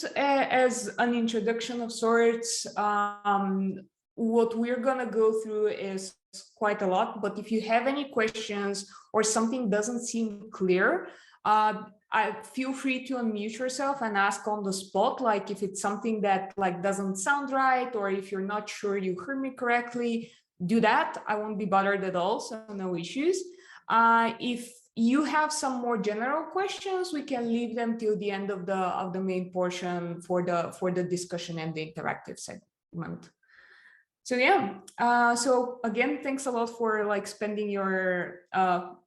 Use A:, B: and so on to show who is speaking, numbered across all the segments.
A: just as an introduction of sorts, what we're gonna go through is quite a lot, but if you have any questions or something doesn't seem clear, I feel free to unmute yourself and ask on the spot, like if it's something that like doesn't sound right, or if you're not sure you heard me correctly, do that. I won't be bothered at all, so no issues. If you have some more general questions, we can leave them till the end of the main portion for the discussion and the interactive segment. So yeah, so again, thanks a lot for like spending your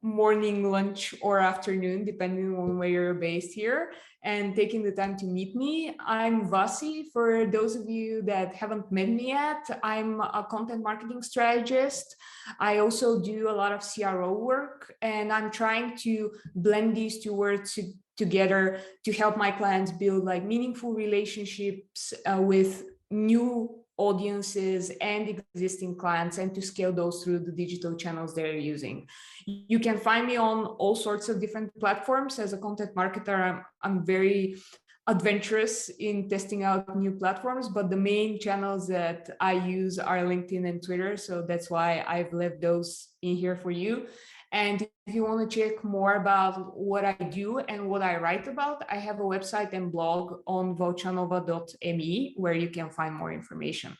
A: morning, lunch, or afternoon, depending on where you're based here, and taking the time to meet me. I'm Vassy. For those of you that haven't met me yet, I'm a content marketing strategist. I also do a lot of CRO work, and I'm trying to blend these two words together to help my clients build like meaningful relationships with new audiences and existing clients, and to scale those through the digital channels they're using. You can find me on all sorts of different platforms. As a content marketer, I'm very adventurous in testing out new platforms, but the main channels that I use are LinkedIn and Twitter. So that's why I've left those in here for you. And if you want to check more about what I do and what I write about, I have a website and blog on volchanova.me where you can find more information.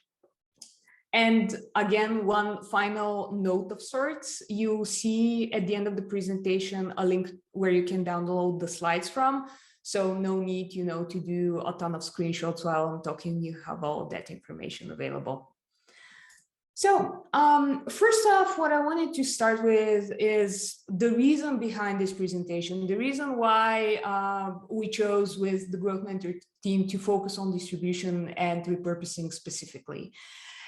A: And again, one final note of sorts, you'll see at the end of the presentation a link where you can download the slides from. So no need, to do a ton of screenshots while I'm talking. You have all that information available. So first off, what I wanted to start with is the reason behind this presentation, the reason why we chose with the Growth Mentor team to focus on distribution and repurposing specifically.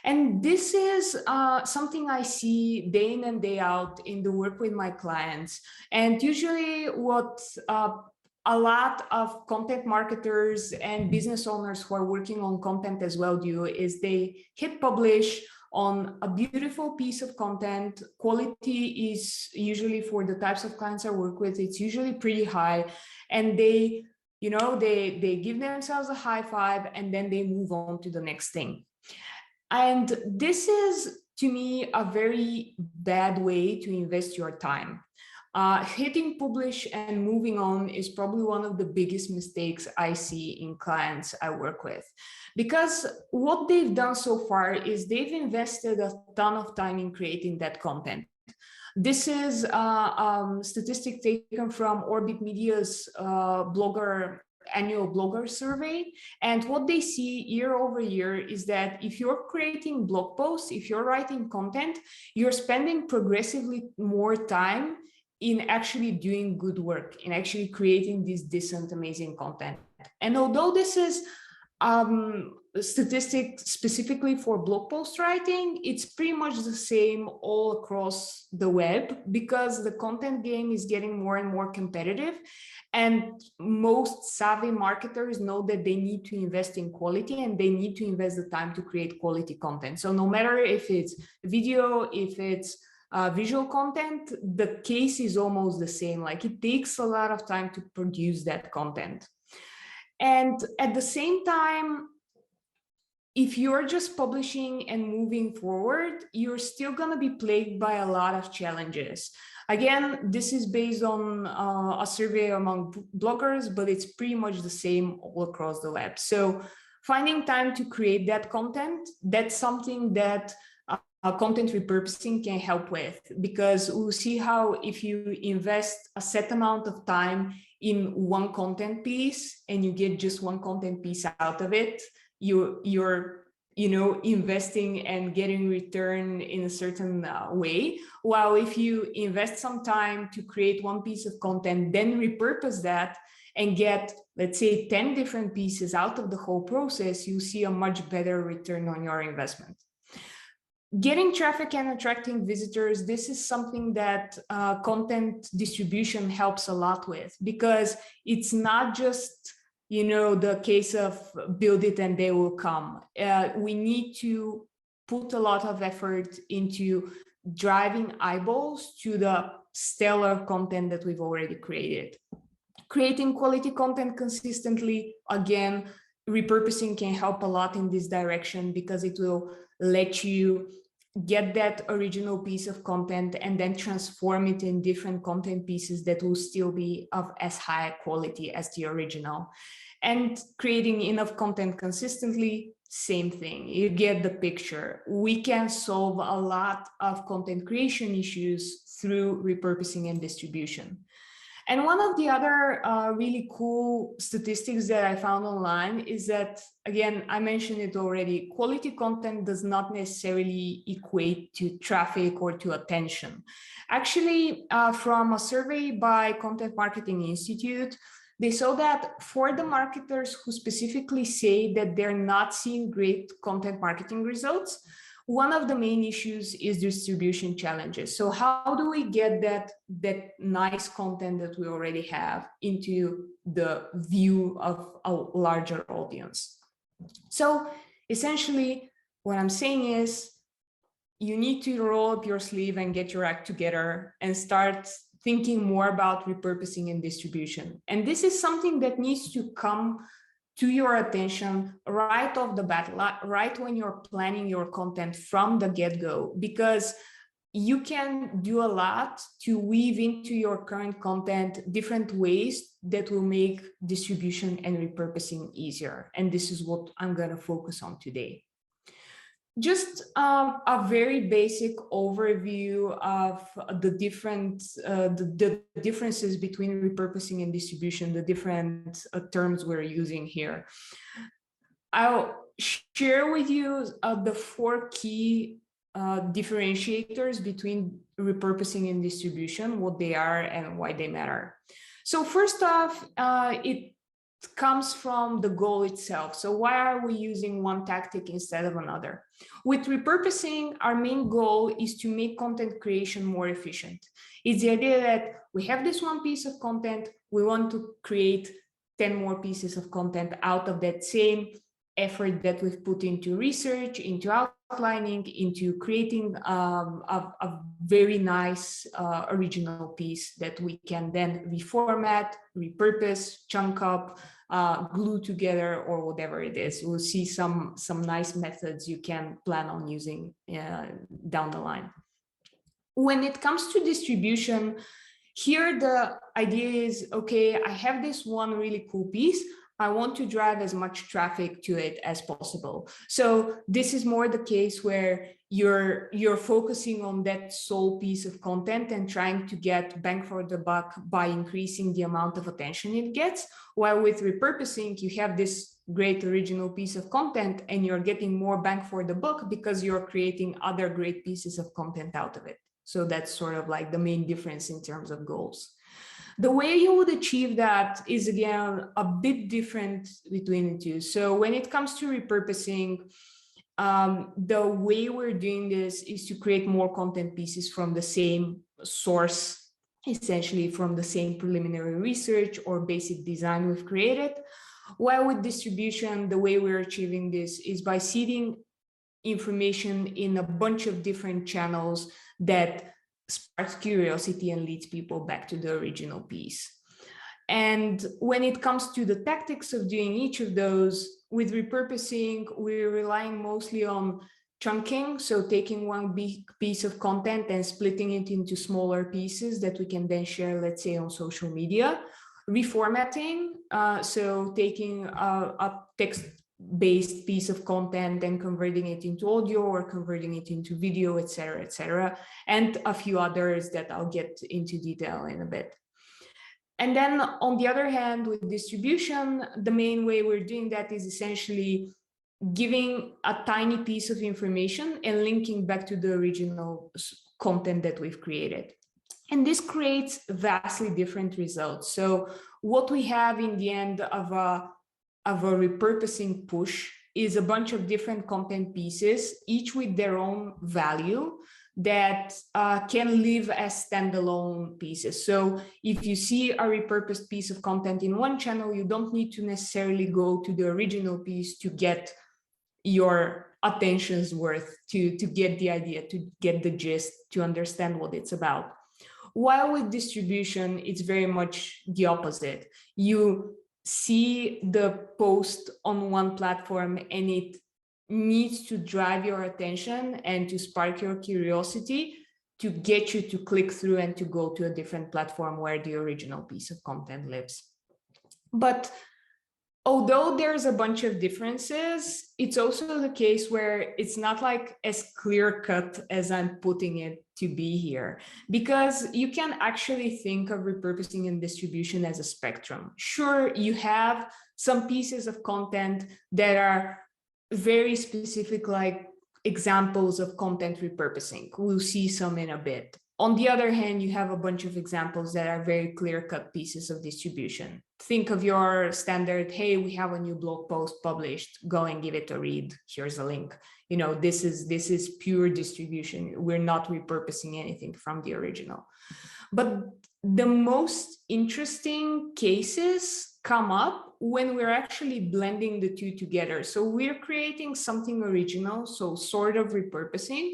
A: And this is something I see day in and day out in the work with my clients. And usually what a lot of content marketers and business owners who are working on content as well do is they hit publish on a beautiful piece of content. Quality is usually, for the types of clients I work with, it's usually pretty high, and they give themselves a high five and then they move on to the next thing. And this is, to me, a very bad way to invest your time. Hitting publish and moving on is probably one of the biggest mistakes I see in clients I work with, because what they've done so far is they've invested a ton of time in creating that content. This is a statistic taken from Orbit Media's annual blogger survey. And what they see year over year is that if you're creating blog posts, if you're writing content, you're spending progressively more time in actually doing good work, in actually creating this decent, amazing content. And although this is statistic specifically for blog post writing, it's pretty much the same all across the web, because the content game is getting more and more competitive. And most savvy marketers know that they need to invest in quality, and they need to invest the time to create quality content. So no matter if it's video, if it's visual content, the case is almost the same. Like, it takes a lot of time to produce that content. And at the same time, if you're just publishing and moving forward, you're still going to be plagued by a lot of challenges. Again, this is based on a survey among bloggers, but it's pretty much the same all across the web. So finding time to create that content, that's something that content repurposing can help with, because we'll see how if you invest a set amount of time in one content piece and you get just one content piece out of it, you're investing and getting return in a certain way. While if you invest some time to create one piece of content, then repurpose that and get, let's say, 10 different pieces out of the whole process, you see a much better return on your investment. Getting traffic and attracting visitors, this is something that content distribution helps a lot with, because it's not just the case of build it and they will come. We need to put a lot of effort into driving eyeballs to the stellar content that we've already created. Creating quality content consistently, again, repurposing can help a lot in this direction because it will let you get that original piece of content and then transform it in different content pieces that will still be of as high quality as the original. And creating enough content consistently, same thing. You get the picture. We can solve a lot of content creation issues through repurposing and distribution. And one of the other really cool statistics that I found online is that, again, I mentioned it already, quality content does not necessarily equate to traffic or to attention. Actually, from a survey by Content Marketing Institute, they saw that for the marketers who specifically say that they're not seeing great content marketing results, one of the main issues is distribution challenges. So how do we get that nice content that we already have into the view of a larger audience? So essentially, what I'm saying is you need to roll up your sleeve and get your act together and start thinking more about repurposing and distribution. And this is something that needs to come to your attention right off the bat, right when you're planning your content from the get-go, because you can do a lot to weave into your current content different ways that will make distribution and repurposing easier. And this is what I'm going to focus on today. Just a very basic overview of the differences between repurposing and distribution, the different terms we're using here. I'll share with you the 4 key differentiators between repurposing and distribution, what they are and why they matter. So first off, it comes from the goal itself. So why are we using one tactic instead of another? With repurposing, our main goal is to make content creation more efficient. It's the idea that we have this one piece of content, we want to create 10 more pieces of content out of that same effort that we've put into research, into outlining, into creating a very nice original piece that we can then reformat, repurpose, chunk up, glue together, or whatever it is. We'll see some nice methods you can plan on using down the line. When it comes to distribution, here the idea is, okay, I have this one really cool piece. I want to drive as much traffic to it as possible. So this is more the case where you're focusing on that sole piece of content and trying to get bang for the buck by increasing the amount of attention it gets. While with repurposing, you have this great original piece of content and you're getting more bang for the buck because you're creating other great pieces of content out of it. So that's sort of like the main difference in terms of goals. The way you would achieve that is, again, a bit different between the two. So when it comes to repurposing, the way we're doing this is to create more content pieces from the same source, essentially from the same preliminary research or basic design we've created. While with distribution, the way we're achieving this is by seeding information in a bunch of different channels that sparks curiosity and leads people back to the original piece. And when it comes to the tactics of doing each of those, with repurposing, we're relying mostly on chunking, so taking one big piece of content and splitting it into smaller pieces that we can then share, let's say, on social media. Reformatting, so taking a text-based piece of content and converting it into audio or converting it into video, etc., and a few others that I'll get into detail in a bit. And then on the other hand, with distribution, the main way we're doing that is essentially giving a tiny piece of information and linking back to the original content that we've created. And this creates vastly different results. So what we have in the end of a repurposing push is a bunch of different content pieces, each with their own value, that can live as standalone pieces. So if you see a repurposed piece of content in one channel, you don't need to necessarily go to the original piece to get your attention's worth, to get the idea, to get the gist, to understand what it's about. While with distribution, it's very much the opposite. You see the post on one platform and it needs to drive your attention and to spark your curiosity to get you to click through and to go to a different platform where the original piece of content lives. But although there's a bunch of differences, it's also the case where it's not like as clear cut as I'm putting it to be here, because you can actually think of repurposing and distribution as a spectrum. Sure, you have some pieces of content that are very specific, like examples of content repurposing. We'll see some in a bit. On the other hand, you have a bunch of examples that are very clear-cut pieces of distribution. Think of your standard, hey, we have a new blog post published, go and give it a read, here's a link. You know, this is pure distribution. We're not repurposing anything from the original. But the most interesting cases come up when we're actually blending the two together. So we're creating something original, so sort of repurposing,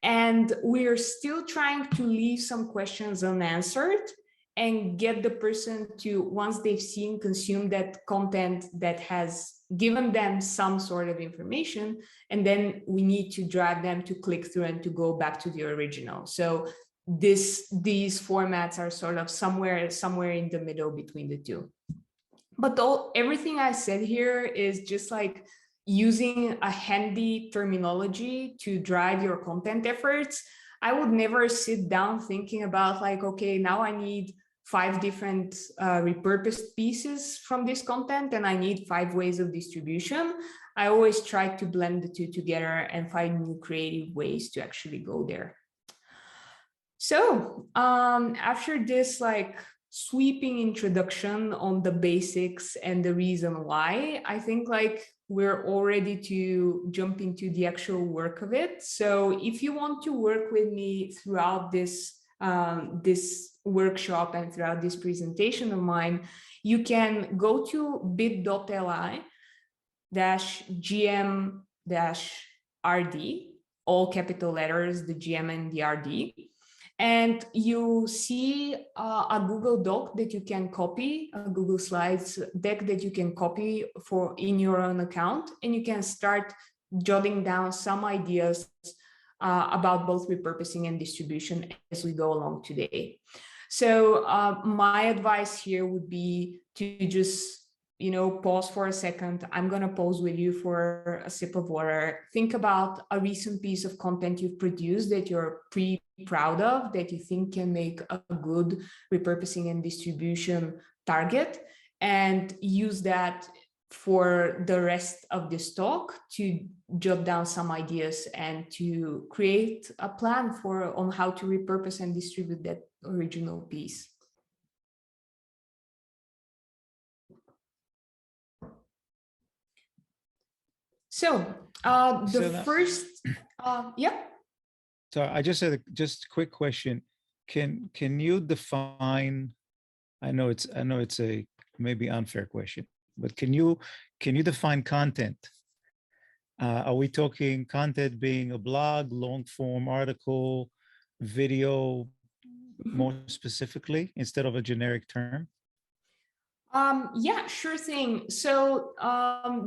A: and we're still trying to leave some questions unanswered and get the person to, once they've seen, consume that content that has given them some sort of information, and then we need to drive them to click through and to go back to the original. So these formats are sort of somewhere in the middle between the two. But everything I said here is just like using a handy terminology to drive your content efforts. I would never sit down thinking about like, okay, now I need 5 different repurposed pieces from this content and I need 5 ways of distribution. I always try to blend the two together and find new creative ways to actually go there. So after this like sweeping introduction on the basics and the reason why, I think like we're all ready to jump into the actual work of it. So if you want to work with me throughout this this workshop and throughout this presentation of mine, you can go to bit.ly/gm-rd, all capital letters, the GM and the RD. And you see a Google Doc that you can copy, a Google Slides deck that you can copy for in your own account, and you can start jotting down some ideas about both repurposing and distribution as we go along today. So my advice here would be to just, you know, pause for a second. I'm going to pause with you for a sip of water. Think about a recent piece of content you've produced that you're pretty proud of, that you think can make a good repurposing and distribution target, and use that for the rest of this talk to jot down some ideas and to create a plan on how to repurpose and distribute that original piece. So yeah.
B: So I just had just a quick question. Can you define? I know it's a maybe unfair question, but can you define content? Are we talking content being a blog, long form article, video, more specifically, instead of a generic term?
A: Yeah, sure thing. So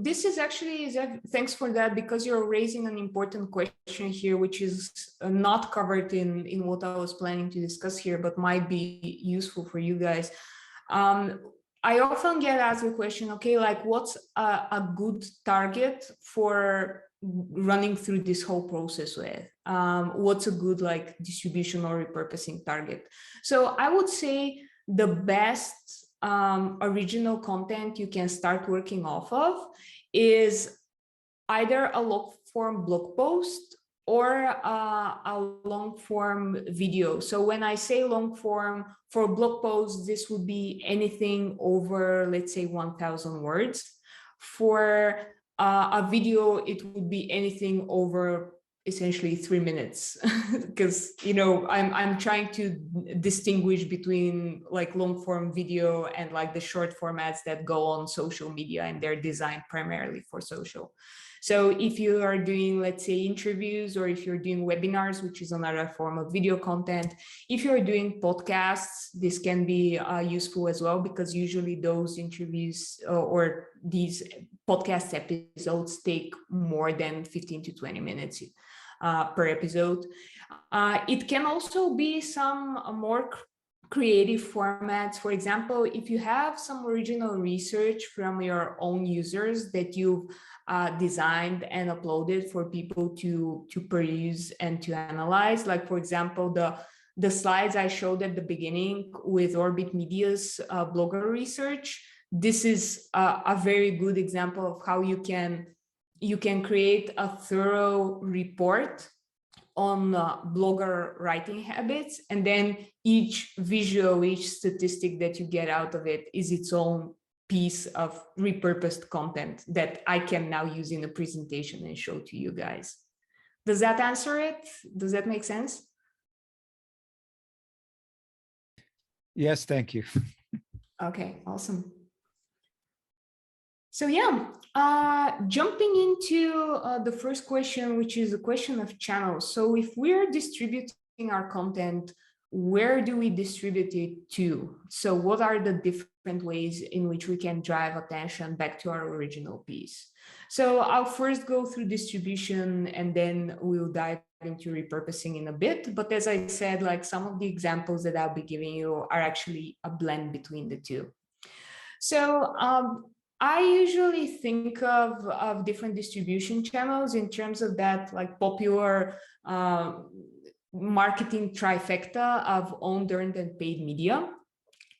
A: this is actually, thanks for that, because you're raising an important question here, which is not covered in what I was planning to discuss here, but might be useful for you guys. I often get asked the question, okay, like what's a good target for running through this whole process with? What's a good like distribution or repurposing target? So I would say the best original content you can start working off of is either a long form blog post or a long form video. So when I say long form, for blog posts, this would be anything over, let's say, 1,000 words. For a video, it would be anything over essentially 3 minutes because, you know, I'm trying to distinguish between like long form video and like the short formats that go on social media, and they're designed primarily for social. So if you are doing, let's say, interviews, or if you're doing webinars, which is another form of video content, if you're doing podcasts, this can be useful as well, because usually those interviews or these podcast episodes take more than 15 to 20 minutes per episode. It can also be some more creative formats. For example, if you have some original research from your own users that you've designed and uploaded for people to peruse and to analyze, like for example, the slides I showed at the beginning with Orbit Media's blogger research, this is a very good example of how you can create a thorough report on blogger writing habits, and then each visual, each statistic that you get out of it is its own piece of repurposed content that I can now use in a presentation and show to you guys. Does that answer it? Does that make sense?
B: Yes, thank you.
A: Okay, awesome. So yeah, jumping into the first question, which is a question of channels. So if we're distributing our content, where do we distribute it to? So what are the different ways in which we can drive attention back to our original piece? So I'll first go through distribution, and then we'll dive into repurposing in a bit. But as I said, like some of the examples that I'll be giving you are actually a blend between the two. So I usually think of different distribution channels in terms of that, like popular marketing trifecta of owned, earned, and paid media.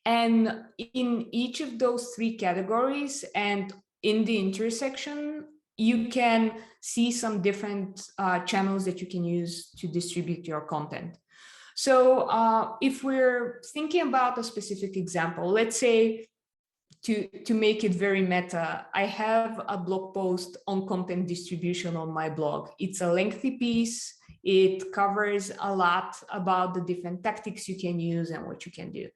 A: And in each of those three categories and in the intersection, you can see some different channels that you can use to distribute your content. So if we're thinking about a specific example, let's say, to make it very meta, I have a blog post on content distribution on my blog. It's a lengthy piece. It covers a lot about the different tactics you can use and what you can do.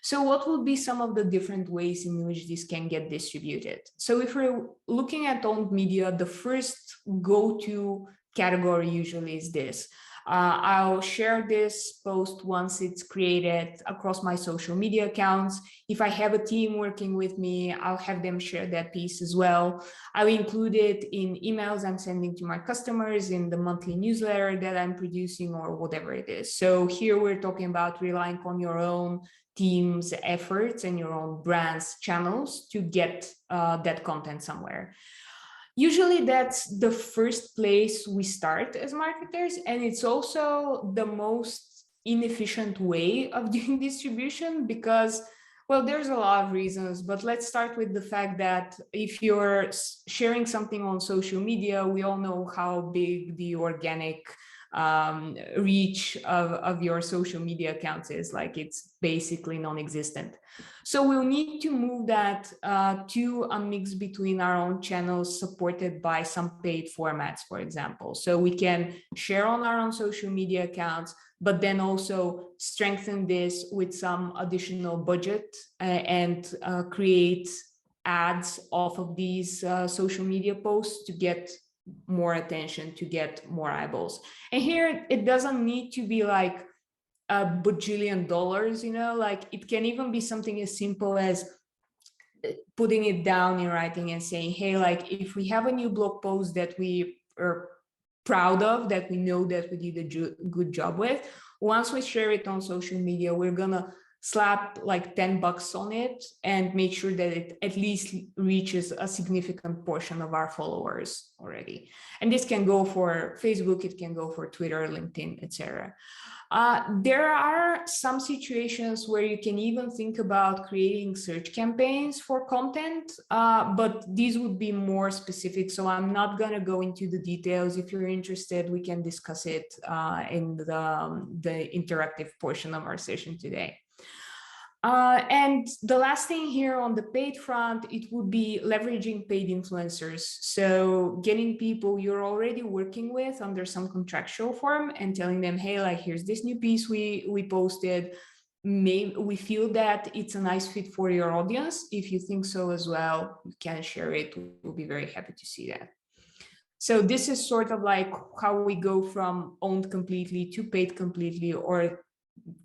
A: So what would be some of the different ways in which this can get distributed? So if we're looking at owned media, the first go-to category usually is this. I'll share this post once it's created across my social media accounts. If I have a team working with me, I'll have them share that piece as well. I'll include it in emails I'm sending to my customers, in the monthly newsletter that I'm producing, or whatever it is. So here we're talking about relying on your own team's efforts and your own brand's channels to get that content somewhere. Usually that's the first place we start as marketers, and it's also the most inefficient way of doing distribution because, well, there's a lot of reasons, but let's start with the fact that if you're sharing something on social media, we all know how big the organic reach of your social media accounts is. Like, it's basically non-existent. So we'll need to move that to a mix between our own channels supported by some paid formats, for example. So we can share on our own social media accounts, but then also strengthen this with some additional budget and create ads off of these social media posts to get more attention, to get more eyeballs. And here it doesn't need to be like a bajillion dollars, you know, like it can even be something as simple as putting it down in writing and saying, hey, like if we have a new blog post that we are proud of, that we know that we did a good job with, once we share it on social media, we're gonna slap like $10 on it and make sure that it at least reaches a significant portion of our followers already. And this can go for Facebook, it can go for Twitter, LinkedIn, etc. There are some situations where you can even think about creating search campaigns for content, but these would be more specific. So I'm not going to go into the details. If you're interested, we can discuss it in the interactive portion of our session today. And the last thing here on the paid front, it would be leveraging paid influencers. So getting people you're already working with under some contractual form and telling them, hey, like, here's this new piece we posted. Maybe we feel that it's a nice fit for your audience. If you think so as well, you can share it. We'll be very happy to see that. So this is sort of like how we go from owned completely to paid completely, or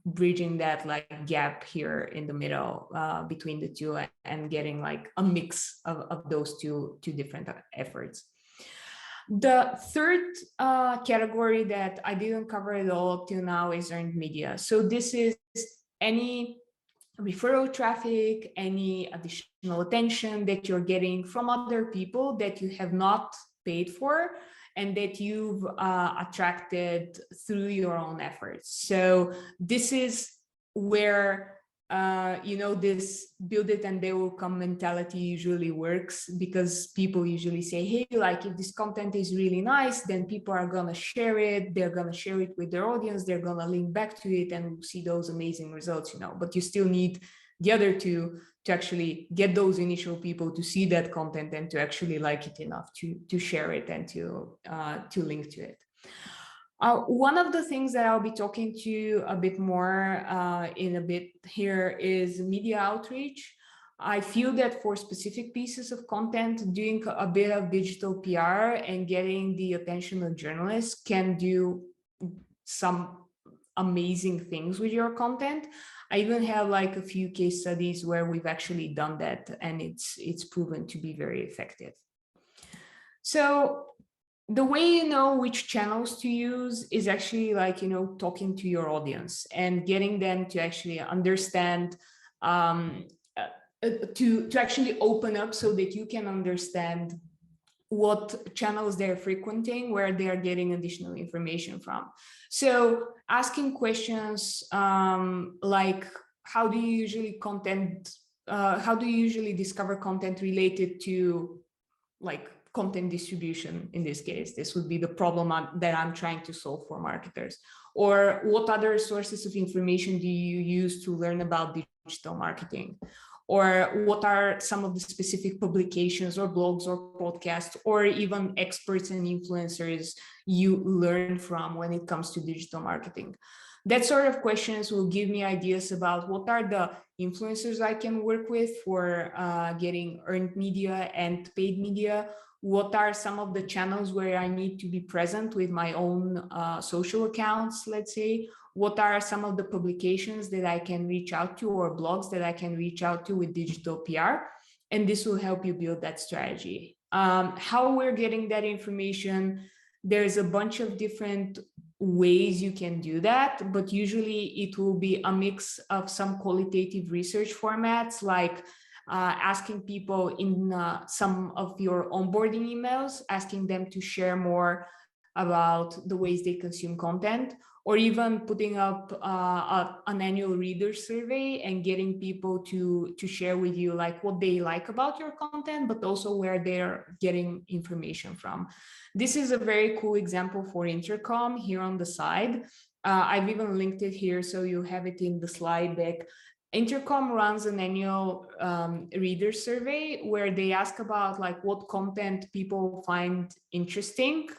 A: bridging that like gap here in the middle between the two and getting like a mix of those two different efforts. The third category that I didn't cover at all up till now is earned media. So this is any referral traffic, any additional attention that you're getting from other people that you have not paid for and that you've attracted through your own efforts. So this is where this build it and they will come mentality usually works, because people usually say, hey, like, if this content is really nice, then people are gonna share it, they're gonna share it with their audience, they're gonna link back to it and see those amazing results, but you still need the other two to actually get those initial people to see that content and to actually like it enough to share it and to link to it. One of the things that I'll be talking to you a bit more in a bit here is media outreach. I feel that for specific pieces of content, doing a bit of digital PR and getting the attention of journalists can do some amazing things with your content. I even have like a few case studies where we've actually done that, and it's proven to be very effective. So the way you know which channels to use is actually like, talking to your audience and getting them to actually understand, to actually open up so that you can understand what channels they're frequenting, where they are getting additional information from. So asking questions like, how do you usually discover content related to like content distribution? In this case, this would be the problem that I'm trying to solve for marketers. Or what other sources of information do you use to learn about digital marketing? Or what are some of the specific publications or blogs or podcasts or even experts and influencers you learn from when it comes to digital marketing? That sort of questions will give me ideas about what are the influencers I can work with for getting earned media and paid media. What are some of the channels where I need to be present with my own social accounts, let's say? What are some of the publications that I can reach out to, or blogs that I can reach out to with digital PR? And this will help you build that strategy. How we're getting that information, there's a bunch of different ways you can do that, but usually it will be a mix of some qualitative research formats, like asking people in some of your onboarding emails, asking them to share more about the ways they consume content, or even putting up an annual reader survey and getting people to share with you like what they like about your content, but also where they're getting information from. This is a very cool example for Intercom here on the side. I've even linked it here, so you have it in the slide deck. Intercom runs an annual reader survey where they ask about like what content people find interesting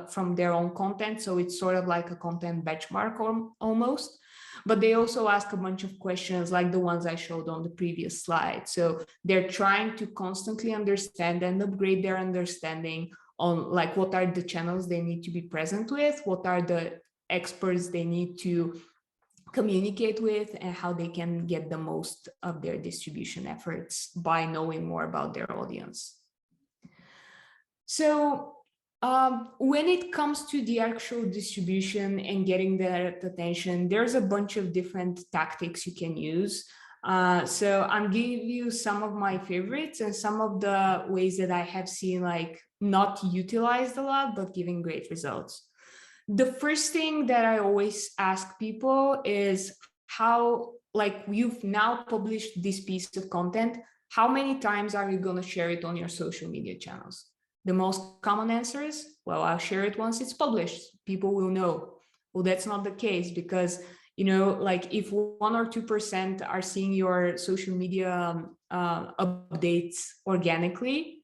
A: from their own content. So it's sort of like a content benchmark almost. But they also ask a bunch of questions like the ones I showed on the previous slide. So they're trying to constantly understand and upgrade their understanding on like what are the channels they need to be present with, what are the experts they need to communicate with, and how they can get the most of their distribution efforts by knowing more about their audience. So when it comes to the actual distribution and getting that attention, there's a bunch of different tactics you can use. So I'm giving you some of my favorites and some of the ways that I have seen like not utilized a lot, but giving great results. The first thing that I always ask people is how, like, you've now published this piece of content, how many times are you going to share it on your social media channels? The most common answer is, well, I'll share it once it's published. People will know. Well, that's not the case, because You know, like if 1 or 2% are seeing your social media updates organically,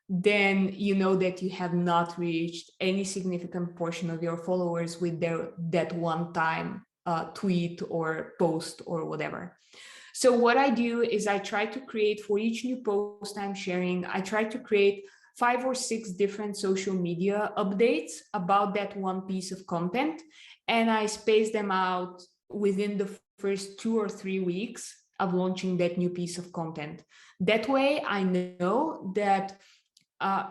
A: then you know that you have not reached any significant portion of your followers with that one-time tweet or post or whatever. So what I do is I try to create, for each new post I'm sharing, I try to create 5 or 6 different social media updates about that one piece of content, and I space them out within the first 2 or 3 weeks of launching that new piece of content. That way I know that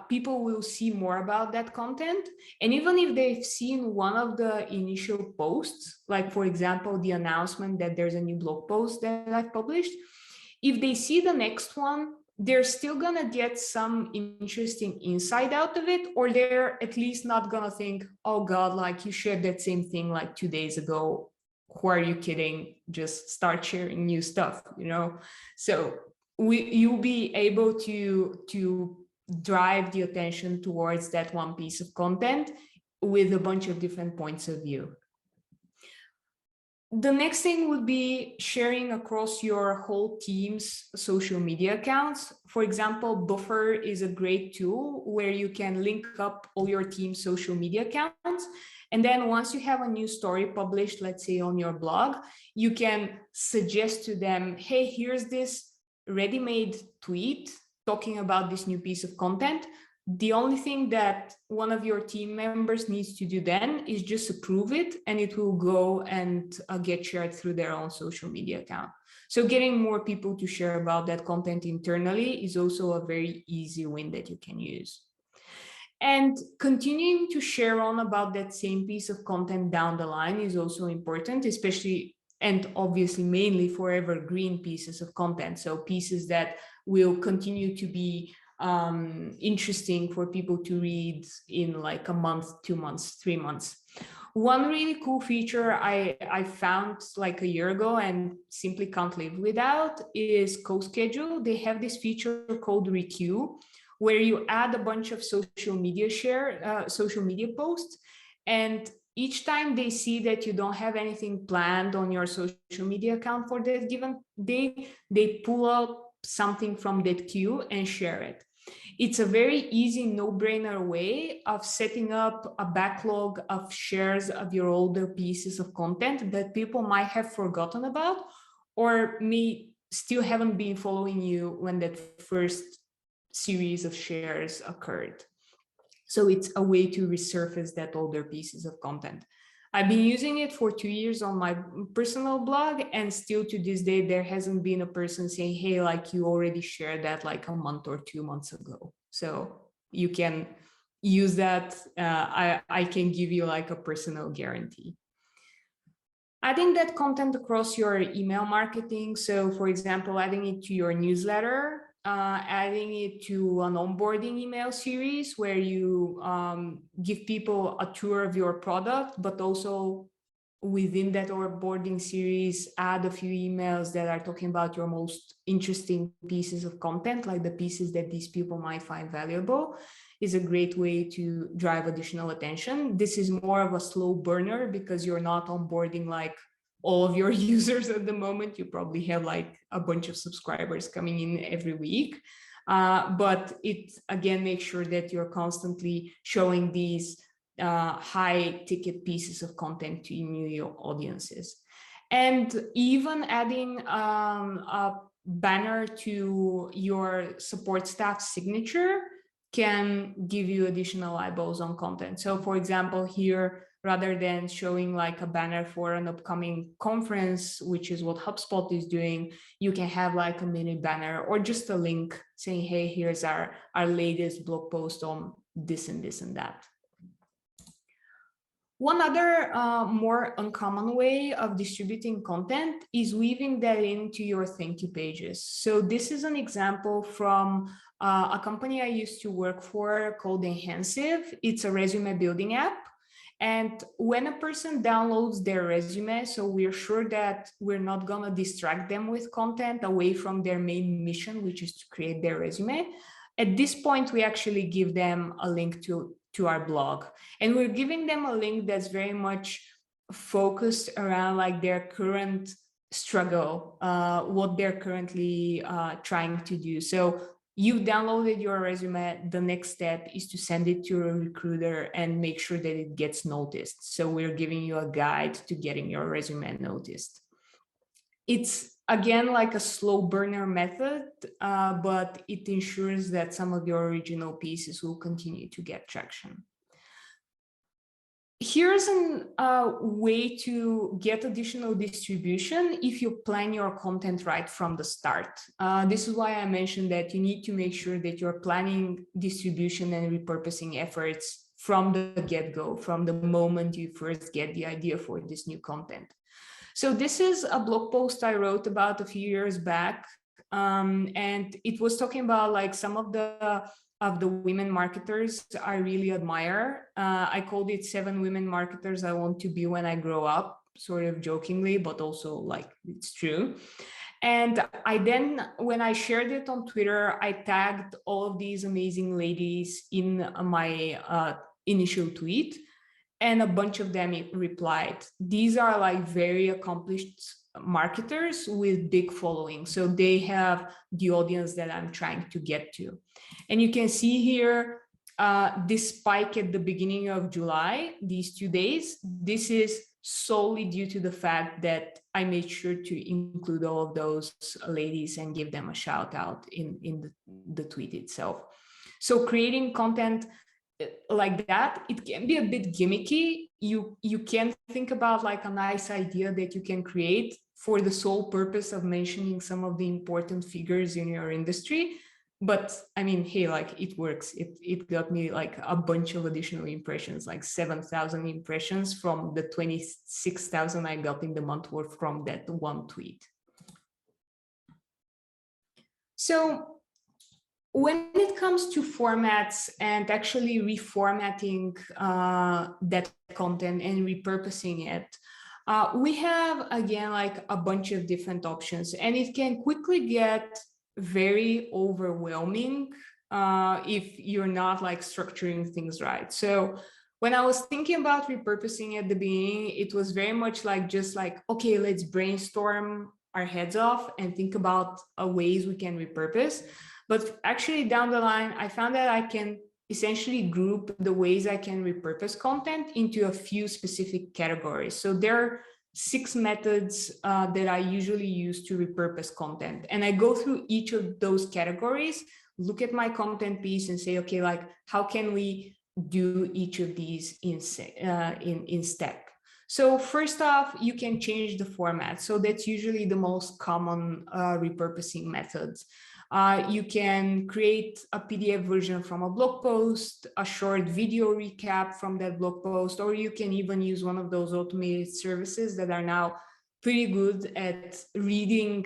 A: people will see more about that content. And even if they've seen one of the initial posts, like for example, the announcement that there's a new blog post that I've published, if they see the next one, they're still gonna get some interesting insight out of it, or they're at least not gonna think, oh God, like you shared that same thing like 2 days ago. Who are you kidding? Just start sharing new stuff, you know? So you'll be able to drive the attention towards that one piece of content with a bunch of different points of view. The next thing would be sharing across your whole team's social media accounts. For example, Buffer is a great tool where you can link up all your team's social media accounts. And then once you have a new story published, let's say on your blog, you can suggest to them, hey, here's this ready-made tweet talking about this new piece of content. The only thing that one of your team members needs to do then is just approve it, and it will go and get shared through their own social media account. So getting more people to share about that content internally is also a very easy win that you can use. And continuing to share on about that same piece of content down the line is also important, especially and obviously mainly for evergreen pieces of content. So pieces that will continue to be interesting for people to read in like a month, 2 months, 3 months. One really cool feature I found like a year ago and simply can't live without is co-schedule. They have this feature called Requeue, where you add a bunch of social media posts, and each time they see that you don't have anything planned on your social media account for that given day, they pull out something from that queue and share it. It's a very easy, no-brainer way of setting up a backlog of shares of your older pieces of content that people might have forgotten about, or may still haven't been following you when that first series of shares occurred. So it's a way to resurface that older pieces of content. I've been using it for 2 years on my personal blog, and still to this day, there hasn't been a person saying, hey, like you already shared that like a month or 2 months ago. So you can use that. I can give you like a personal guarantee. Adding that content across your email marketing. So for example, adding it to your newsletter, adding it to an onboarding email series where you give people a tour of your product, but also within that onboarding series, add a few emails that are talking about your most interesting pieces of content, like the pieces that these people might find valuable, is a great way to drive additional attention. This is more of a slow burner because you're not onboarding like all of your users at the moment. You probably have like a bunch of subscribers coming in every week. But it again makes sure that you're constantly showing these high ticket pieces of content to new audiences. And even adding a banner to your support staff signature can give you additional eyeballs on content. So for example, here, rather than showing like a banner for an upcoming conference, which is what HubSpot is doing, you can have like a mini banner or just a link saying, hey, here's our latest blog post on this and this and that. One other more uncommon way of distributing content is weaving that into your thank you pages. So this is an example from a company I used to work for called Enhansive. It's a resume building app. And when a person downloads their resume, so we're sure that we're not going to distract them with content away from their main mission, which is to create their resume. At this point, we actually give them a link to our blog. And we're giving them a link that's very much focused around like their current struggle, what they're currently trying to do. So you downloaded your resume. The next step is to send it to a recruiter and make sure that it gets noticed. So we're giving you a guide to getting your resume noticed. It's again like a slow burner method, but it ensures that some of your original pieces will continue to get traction. Here's a way to get additional distribution if you plan your content right from the start. This is why I mentioned that you need to make sure that you're planning distribution and repurposing efforts from the get-go, from the moment you first get the idea for this new content. So this is a blog post I wrote about a few years back, and it was talking about like some of the women marketers I really admire. I called it 7 women marketers I want to be when I grow up, sort of jokingly, but also like it's true. And I then, when I shared it on Twitter, I tagged all of these amazing ladies in my initial tweet, and a bunch of them replied. These are like very accomplished marketers with big following. So they have the audience that I'm trying to get to. And you can see here, this spike at the beginning of July, these 2 days, this is solely due to the fact that I made sure to include all of those ladies and give them a shout out in the tweet itself. So creating content like that, it can be a bit gimmicky. You can think about like a nice idea that you can create for the sole purpose of mentioning some of the important figures in your industry. But I mean, hey, like it works. It got me like a bunch of additional impressions, like 7,000 impressions from the 26,000 I got in the month worth from that one tweet. So when it comes to formats and actually reformatting that content and repurposing it, we have, again, like a bunch of different options, and it can quickly get very overwhelming if you're not like structuring things right. So when I was thinking about repurposing at the beginning, it was very much like just like, okay, let's brainstorm our heads off and think about ways we can repurpose. But actually down the line, I found that I can essentially group the ways I can repurpose content into a few specific categories. So there are 6 methods that I usually use to repurpose content. And I go through each of those categories, look at my content piece and say, okay, like how can we do each of these in step? So first off, you can change the format. So that's usually the most common repurposing methods. You can create a PDF version from a blog post, a short video recap from that blog post, or you can even use one of those automated services that are now pretty good at reading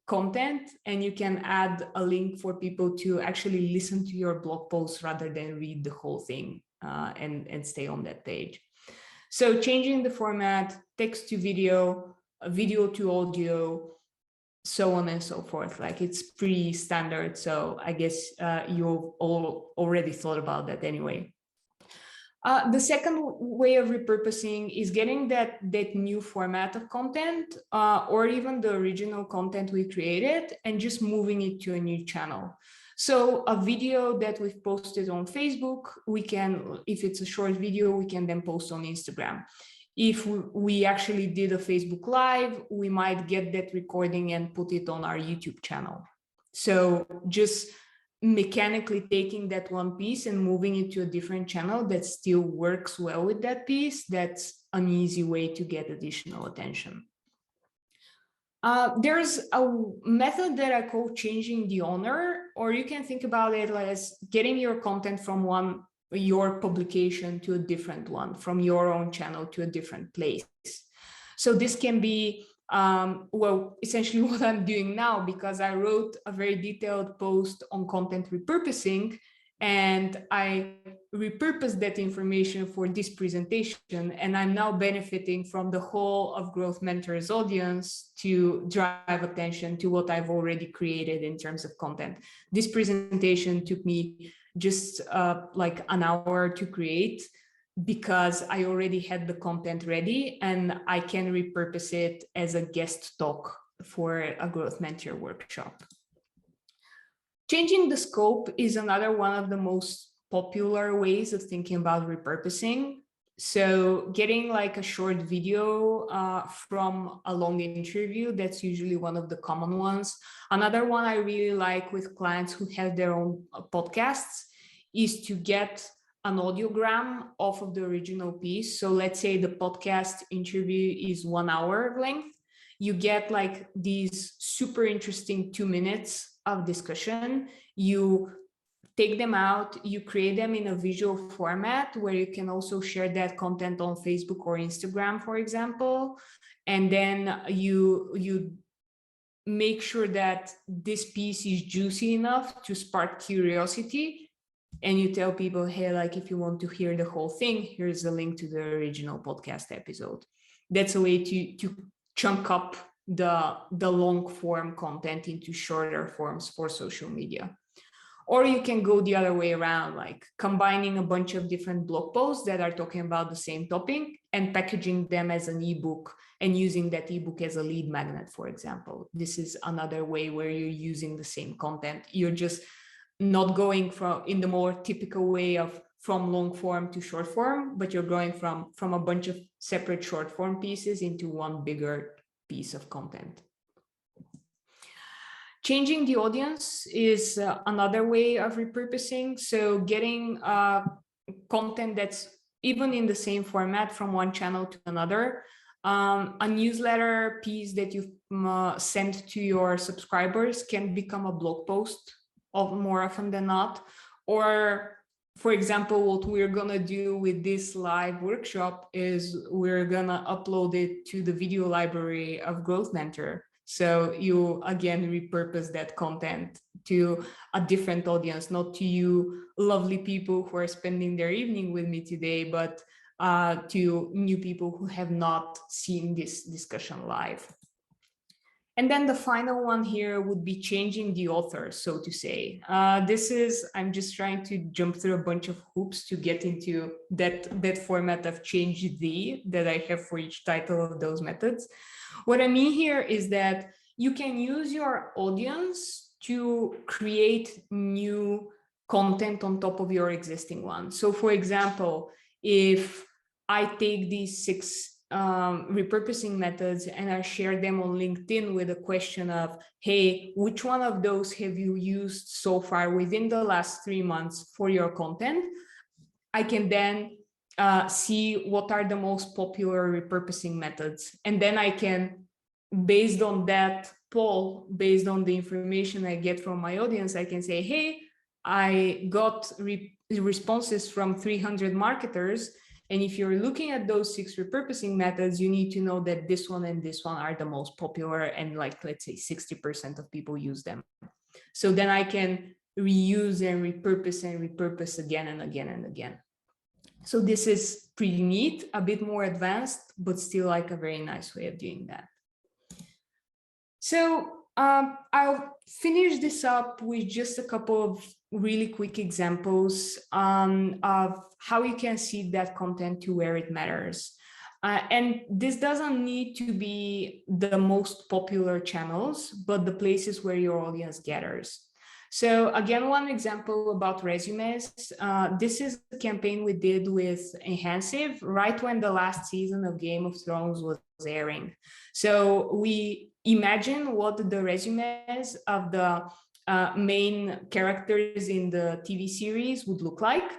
A: content, and you can add a link for people to actually listen to your blog post rather than read the whole thing and stay on that page. So changing the format, text to video, video to audio, so on and so forth. Like it's pretty standard. So I guess you've all already thought about that anyway. The second way of repurposing is getting that new format of content or even the original content we created and just moving it to a new channel. So a video that we've posted on Facebook, we can, if it's a short video, we can then post on Instagram. If we actually did a Facebook Live, we might get that recording and put it on our YouTube channel. So just mechanically taking that one piece and moving it to a different channel that still works well with that piece, that's an easy way to get additional attention. There's a method that I call changing the owner, or you can think about it as getting your content from your publication to a different one, from your own channel to a different place. So this can be, well, essentially what I'm doing now, because I wrote a very detailed post on content repurposing, and I repurposed that information for this presentation, and I'm now benefiting from the whole of Growth Mentors audience to drive attention to what I've already created in terms of content. This presentation took me just like an hour to create. because I already had the content ready and I can repurpose it as a guest talk for a growth mentor workshop. Changing the scope is another one of the most popular ways of thinking about repurposing. So getting like a short video from a long interview, that's usually one of the common ones. Another one I really like with clients who have their own podcasts is to get an audiogram off of the original piece. So let's say the podcast interview is 1 hour length. You get like these super interesting 2 minutes of discussion. You take them out, you create them in a visual format where you can also share that content on Facebook or Instagram, for example. And then you make sure that this piece is juicy enough to spark curiosity. And you tell people, hey, like if you want to hear the whole thing, here's a link to the original podcast episode. That's a way to chunk up the long form content into shorter forms for social media. Or you can go the other way around, like combining a bunch of different blog posts that are talking about the same topic and packaging them as an ebook and using that ebook as a lead magnet, for example. This is another way where you're using the same content. You're just not going from in the more typical way of from long form to short form, but you're going from a bunch of separate short form pieces into one bigger piece of content. Changing the audience is another way of repurposing. So getting content that's even in the same format from one channel to another. A newsletter piece that you send to your subscribers can become a blog post more often than not. Or, for example, what we're gonna do with this live workshop is we're gonna upload it to the video library of Growth Mentor. So you, again, repurpose that content to a different audience, not to you lovely people who are spending their evening with me today, but to new people who have not seen this discussion live. And then the final one here would be changing the author, so to say. This is, I'm just trying to jump through a bunch of hoops to get into that format of change the that I have for each title of those methods. What I mean here is that you can use your audience to create new content on top of your existing one. So for example, if I take these 6 repurposing methods and I share them on LinkedIn with a question of, hey, which one of those have you used so far within the last 3 months for your content? I can then see what are the most popular repurposing methods. And then I can, based on that poll, based on the information I get from my audience, I can say, hey, I got responses from 300 marketers. And if you're looking at those 6 repurposing methods, you need to know that this one and this one are the most popular, and like, let's say 60% of people use them. So then I can reuse and repurpose again and again and again. So this is pretty neat, a bit more advanced, but still like a very nice way of doing that. So I'll finish this up with just a couple of really quick examples of how you can seed that content to where it matters. And this doesn't need to be the most popular channels, but the places where your audience gathers. So again, one example about resumes. This is a campaign we did with Enhansive right when the last season of Game of Thrones was airing. So we imagine what the resumes of the main characters in the TV series would look like.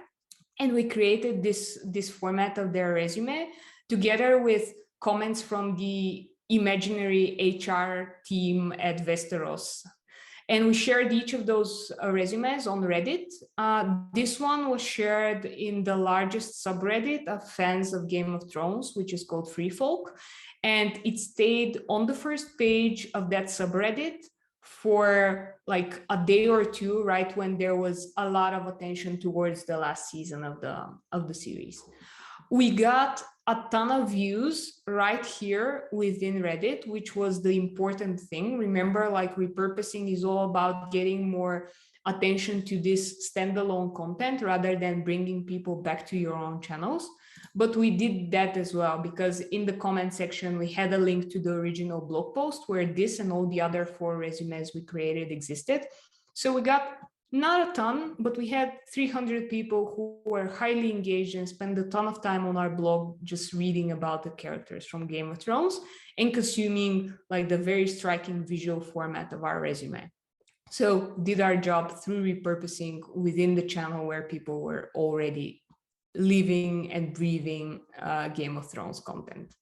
A: And we created this format of their resume together with comments from the imaginary HR team at Westeros. And we shared each of those resumes on Reddit. This one was shared in the largest subreddit of fans of Game of Thrones, which is called Free Folk. And it stayed on the first page of that subreddit for like a day or two, right when there was a lot of attention towards the last season of the series. We got a ton of views right here within Reddit, which was the important thing. Remember, like repurposing is all about getting more attention to this standalone content rather than bringing people back to your own channels. But we did that as well, because in the comment section, we had a link to the original blog post where this and all the other 4 resumes we created existed. So we got not a ton, but we had 300 people who were highly engaged and spent a ton of time on our blog just reading about the characters from Game of Thrones and consuming like the very striking visual format of our resume. So did our job through repurposing within the channel where people were already living and breathing Game of Thrones content.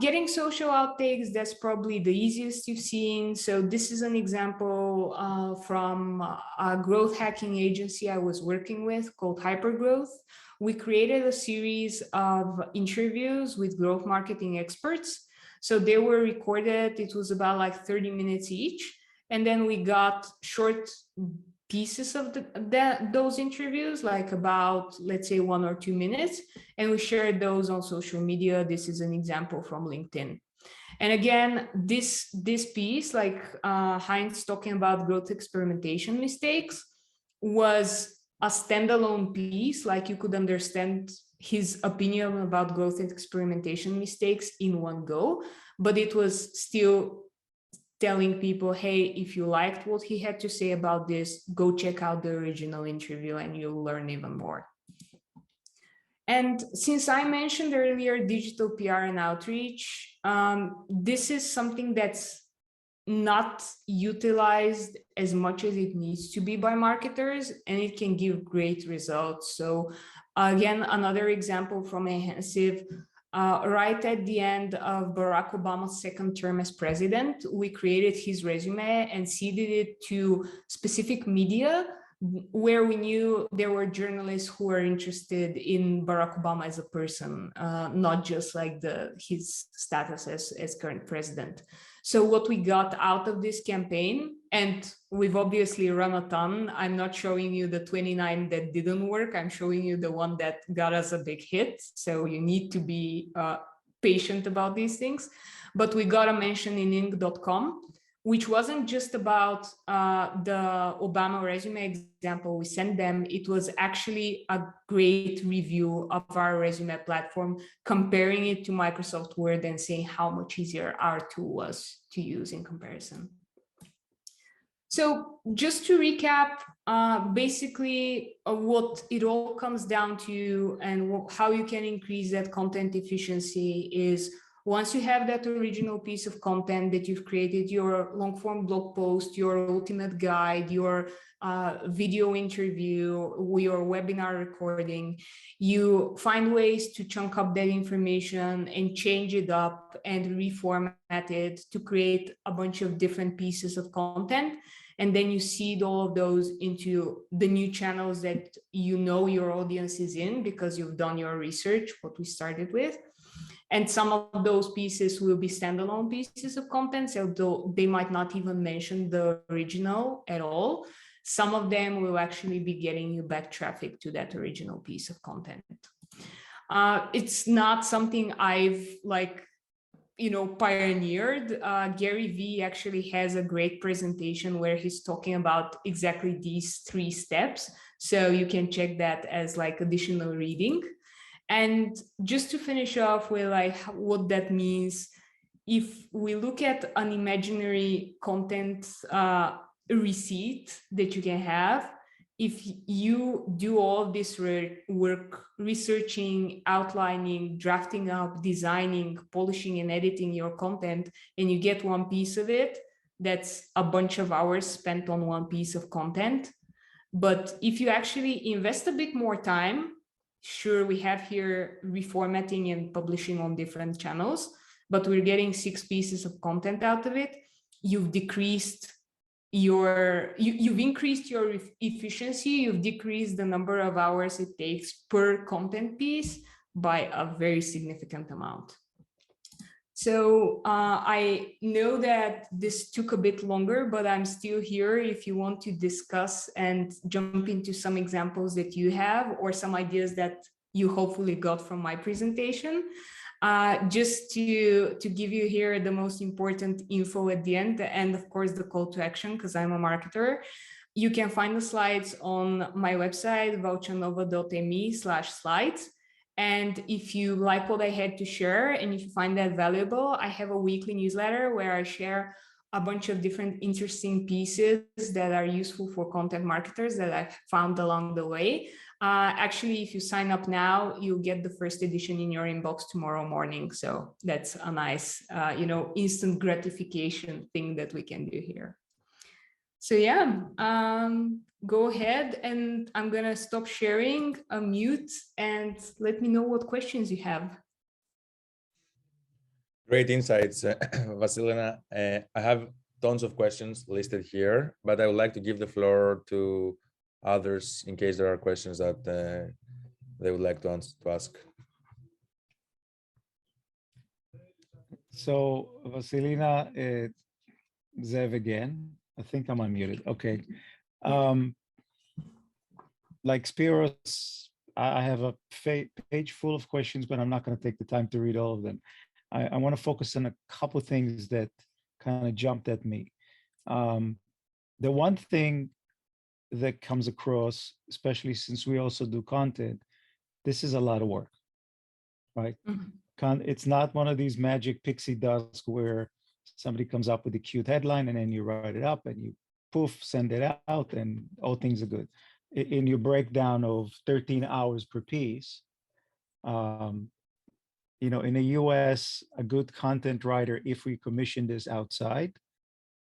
A: Getting social outtakes, that's probably the easiest you've seen. So this is an example from a growth hacking agency I was working with called Hypergrowth. We created a series of interviews with growth marketing experts. So they were recorded, it was about like 30 minutes each. And then we got short pieces of those interviews, like about, let's say, 1 or 2 minutes, and we shared those on social media. This is an example from LinkedIn. And again, this piece, like Heinz talking about growth experimentation mistakes, was a standalone piece, like you could understand his opinion about growth experimentation mistakes in one go, but it was still telling people, hey, if you liked what he had to say about this, go check out the original interview and you'll learn even more. And since I mentioned earlier digital PR and outreach, this is something that's not utilized as much as it needs to be by marketers, and it can give great results. So again, another example from Enhensive. Right at the end of Barack Obama's second term as president, we created his resume and seeded it to specific media where we knew there were journalists who were interested in Barack Obama as a person, not just like his status as current president. So what we got out of this campaign, and we've obviously run a ton. I'm not showing you the 29 that didn't work. I'm showing you the one that got us a big hit. So you need to be patient about these things. But we got a mention in Inc.com, which wasn't just about the Obama resume example we sent them. It was actually a great review of our resume platform, comparing it to Microsoft Word and saying how much easier our tool was to use in comparison. So just to recap, basically what it all comes down to and how you can increase that content efficiency is, once you have that original piece of content that you've created, your long form blog post, your ultimate guide, your video interview, your webinar recording, you find ways to chunk up that information and change it up and reformat it to create a bunch of different pieces of content. And then you seed all of those into the new channels that you know your audience is in because you've done your research, what we started with. And some of those pieces will be standalone pieces of content, so they might not even mention the original at all. Some of them will actually be getting you back traffic to that original piece of content. It's not something I've pioneered. Gary Vee actually has a great presentation where he's talking about exactly these 3 steps. So you can check that as like additional reading. And just to finish off with like what that means, if we look at an imaginary content receipt that you can have, if you do all this work, researching, outlining, drafting up, designing, polishing, and editing your content, and you get one piece of it, that's a bunch of hours spent on one piece of content. But if you actually invest a bit more time, sure, we have here reformatting and publishing on different channels, but we're getting 6 pieces of content out of it. You've decreased you've increased your efficiency, you've decreased the number of hours it takes per content piece by a very significant amount. So I know that this took a bit longer, but I'm still here if you want to discuss and jump into some examples that you have or some ideas that you hopefully got from my presentation. Just to give you here the most important info at the end, and of course the call to action, because I'm a marketer. You can find the slides on my website, vouchanova.me/slides. And if you like what I had to share, and if you find that valuable, I have a weekly newsletter where I share a bunch of different interesting pieces that are useful for content marketers that I've found along the way. Actually, if you sign up now, you'll get the first edition in your inbox tomorrow morning. So that's a nice, instant gratification thing that we can do here. So yeah, go ahead, and I'm gonna stop sharing, mute, and let me know what questions you have.
C: Great insights, Vasilina. I have tons of questions listed here, but I would like to give the floor to others in case there are questions that they would like to ask.
B: So Vasilina, Zev again. I think I'm unmuted. Okay. Like Spiros, I have a page full of questions, but I'm not going to take the time to read all of them. I want to focus on a couple of things that kind of jumped at me. The one thing that comes across, especially since we also do content, this is a lot of work, right? Mm-hmm. It's not one of these magic pixie dust where somebody comes up with a cute headline and then you write it up and you poof, send it out and all things are good. In your breakdown of 13 hours per piece, in the US, a good content writer, if we commission this outside,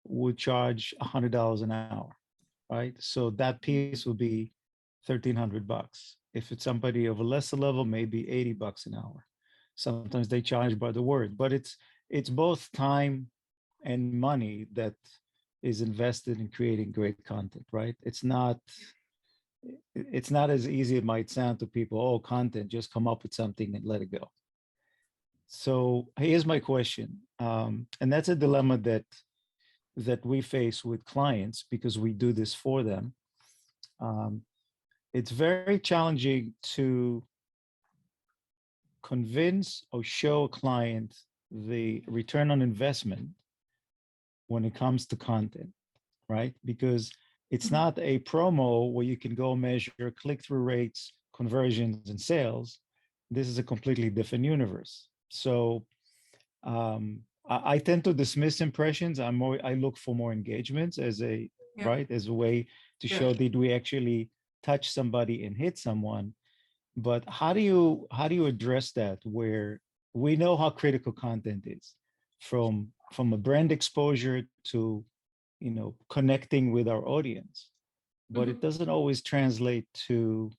B: would charge $100 an hour, right? So that piece will be $1,300. If it's somebody of a lesser level, maybe $80 an hour. Sometimes they charge by the word, but it's both time and money that is invested in creating great content, right? It's not as easy as it might sound to people. Oh, content, just come up with something and let it go. So here's my question, and that's a dilemma that we face with clients because we do this for them. It's very challenging to convince or show a client the return on investment when it comes to content, right? Because it's not a promo where you can go measure click-through rates, conversions, and sales. This is a completely different universe. So I tend to dismiss impressions. I look for more engagements as a way to show did we actually touch somebody and hit someone. But how do you address that where we know how critical content is from a brand exposure to connecting with our audience, but it doesn't always translate to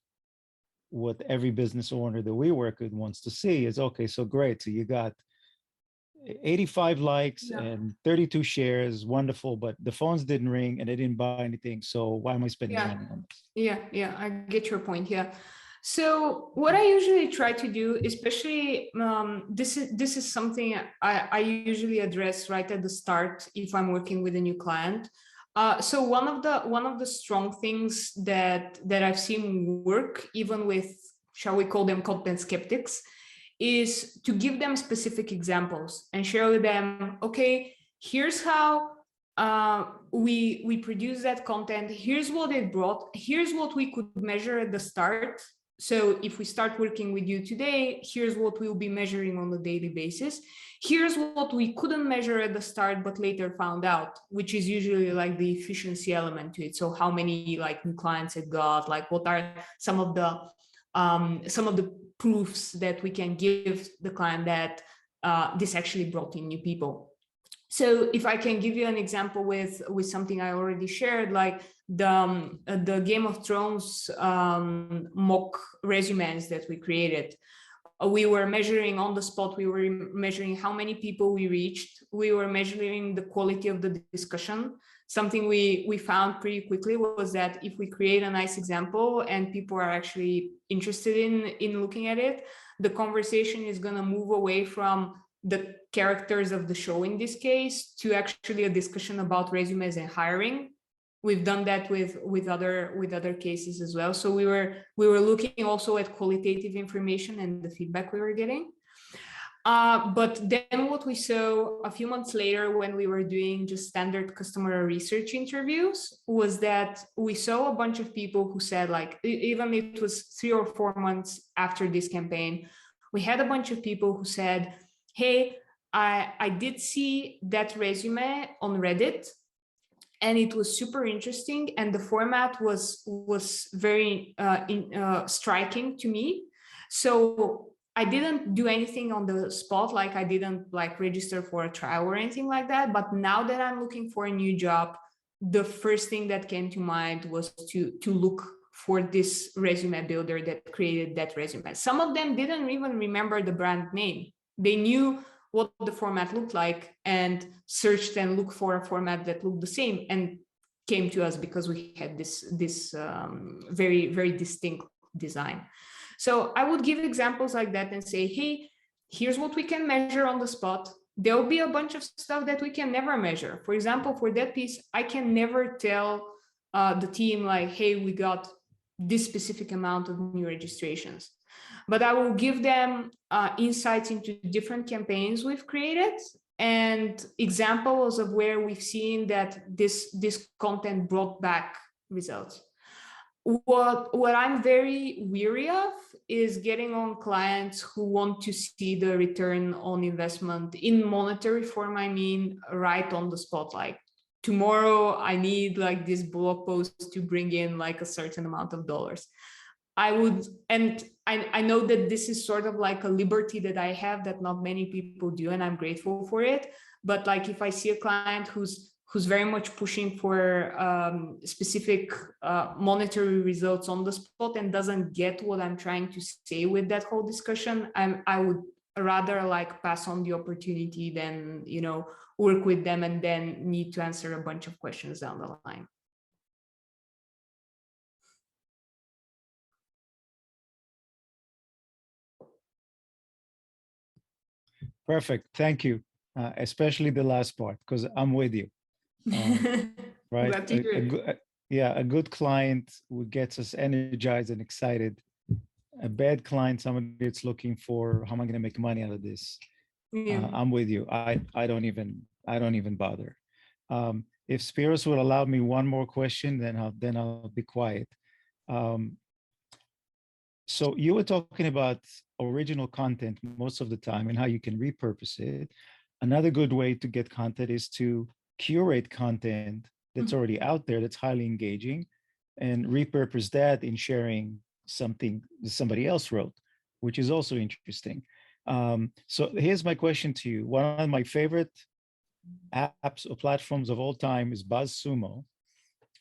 B: what every business owner that we work with wants to see is, okay, so great. So you got 85 likes and 32 shares, wonderful, but the phones didn't ring and they didn't buy anything. So why am I spending money on this?
A: Yeah, I get your point. Yeah. So what I usually try to do, especially this is something I usually address right at the start if I'm working with a new client. So one of the strong things that I've seen work, even with, shall we call them content skeptics, is to give them specific examples and share with them, okay, here's how we produce that content. Here's what it brought. Here's what we could measure at the start. So if we start working with you today, here's what we'll be measuring on a daily basis. Here's what we couldn't measure at the start, but later found out, which is usually like the efficiency element to it. So how many like new clients it got, like what are some of the proofs that we can give the client that this actually brought in new people. So if I can give you an example with something I already shared, like the Game of Thrones mock resumes that we created. We were measuring on the spot, we were measuring how many people we reached. We were measuring the quality of the discussion. Something we found pretty quickly was that if we create a nice example and people are actually interested in looking at it, the conversation is going to move away from the characters of the show in this case to actually a discussion about resumes and hiring. We've done that with other cases as well. So we were looking also at qualitative information and the feedback we were getting. But then what we saw a few months later when we were doing just standard customer research interviews was that we saw a bunch of people who said, like, even if it was 3 or 4 months after this campaign, we had a bunch of people who said, hey, I did see that resume on Reddit and it was super interesting. And the format was very striking to me. So I didn't do anything on the spot, like I didn't like register for a trial or anything like that. But now that I'm looking for a new job, the first thing that came to mind was to look for this resume builder that created that resume. Some of them didn't even remember the brand name. They knew what the format looked like and searched and looked for a format that looked the same and came to us because we had this very, very distinct design. So I would give examples like that and say, hey, here's what we can measure on the spot. There'll be a bunch of stuff that we can never measure. For example, for that piece, I can never tell the team like, hey, we got this specific amount of new registrations. But I will give them insights into different campaigns we've created and examples of where we've seen that this content brought back results. What I'm very weary of is getting on clients who want to see the return on investment in monetary form. I mean, right on the spot, like tomorrow I need like this blog post to bring in like a certain amount of dollars. I would, and I know that this is sort of like a liberty that I have that not many people do, and I'm grateful for it. But like if I see a client who's very much pushing for specific monetary results on the spot and doesn't get what I'm trying to say with that whole discussion, I would rather like pass on the opportunity than, you know, work with them and then need to answer a bunch of questions down the line.
B: Perfect. Thank you. Especially the last part, because I'm with you. Right?
A: Glad to hear it.
B: A good client who gets us energized and excited. A bad client, somebody that's looking for, how am I going to make money out of this?
A: Yeah.
B: I'm with you. I don't even bother. If Spiros would allow me one more question, then I'll be quiet. So you were talking about original content most of the time and how you can repurpose it. Another good way to get content is to curate content that's already out there that's highly engaging and repurpose that in sharing something somebody else wrote, which is also interesting. So here's my question to you. One of my favorite apps or platforms of all time is BuzzSumo,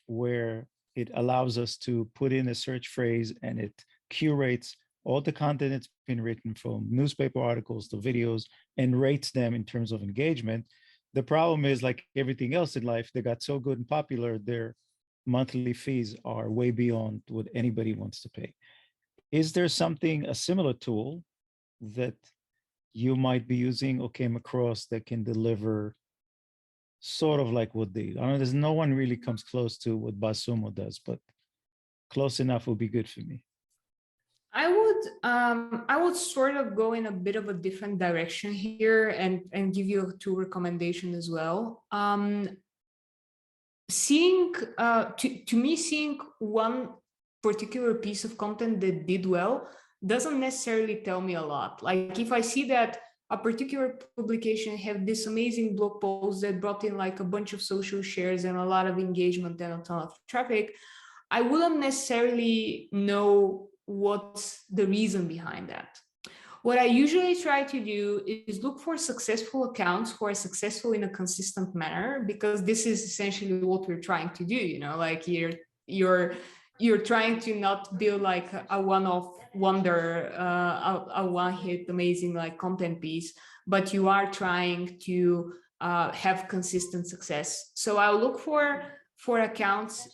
B: where it allows us to put in a search phrase and it curates all the content that's been written, from newspaper articles to videos, and rates them in terms of engagement. The problem is, like everything else in life, they got so good and popular, their monthly fees are way beyond what anybody wants to pay. Is there something, a similar tool that you might be using or came across that can deliver sort of like what they, I don't know, there's no one really comes close to what BuzzSumo does, but close enough would be good for me.
A: I would sort of go in a bit of a different direction here and give you two recommendations as well. Seeing one particular piece of content that did well doesn't necessarily tell me a lot. Like if I see that a particular publication have this amazing blog post that brought in like a bunch of social shares and a lot of engagement and a ton of traffic, I wouldn't necessarily know what's the reason behind that. What I usually try to do is look for successful accounts who are successful in a consistent manner, because this is essentially what we're trying to do. You know, like you're trying to not build like a one-off wonder, a one-hit amazing like content piece, but you are trying to have consistent success. So I'll look for accounts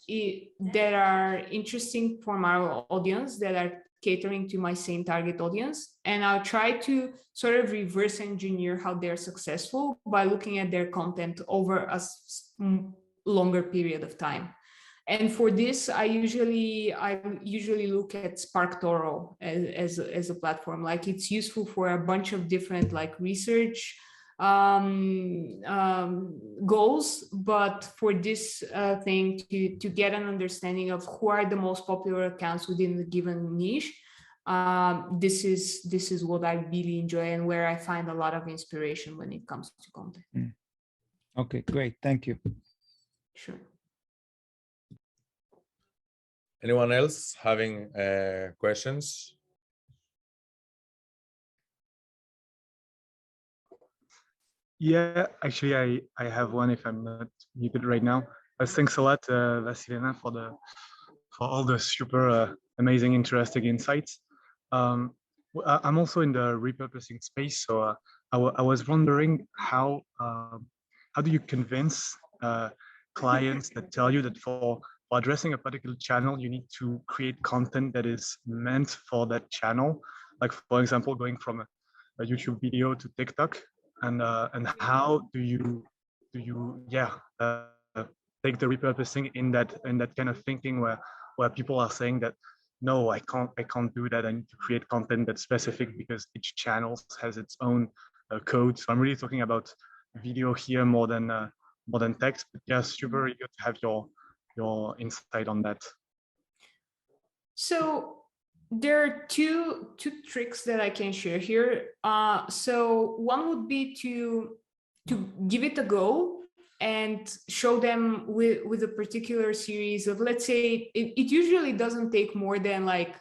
A: that are interesting for our audience, that are catering to my same target audience. And I'll try to sort of reverse engineer how they're successful by looking at their content over a longer period of time. And for this, I usually look at SparkToro as a platform. Like, it's useful for a bunch of different like research goals, but for this thing to get an understanding of who are the most popular accounts within the given niche, this is what I really enjoy and where I find a lot of inspiration when it comes to content.
B: Okay, great, thank you.
A: Sure.
C: Anyone else having questions?
D: Yeah, actually, I have one if I'm not muted right now. Thanks a lot, Vasilina, for all the super amazing, interesting insights. I'm also in the repurposing space, so I was wondering how do you convince clients that tell you that for addressing a particular channel, you need to create content that is meant for that channel, like for example, going from a YouTube video to TikTok, and how do you take the repurposing in that kind of thinking where people are saying that no, I can't do that. I need to create content that's specific because each channel has its own code. So I'm really talking about video here more than text. But yeah, super eager to have your insight on that.
A: So there are two tricks that I can share here. So one would be to give it a go and show them with a particular series of, let's say, it usually doesn't take more than like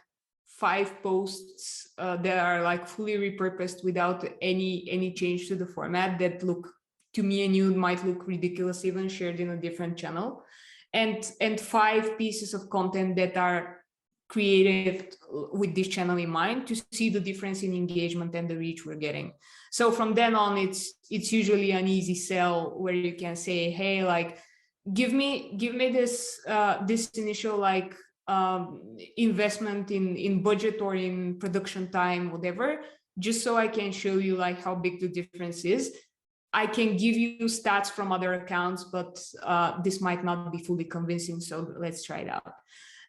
A: 5 posts that are like fully repurposed without any change to the format that look, to me and you, might look ridiculous even shared in a different channel, and 5 pieces of content that are created with this channel in mind, to see the difference in engagement and the reach we're getting. So from then on, it's usually an easy sell where you can say, hey, like, give me this this initial like investment in budget or in production time, whatever, just so I can show you like how big the difference is. I can give you stats from other accounts, but this might not be fully convincing. So let's try it out.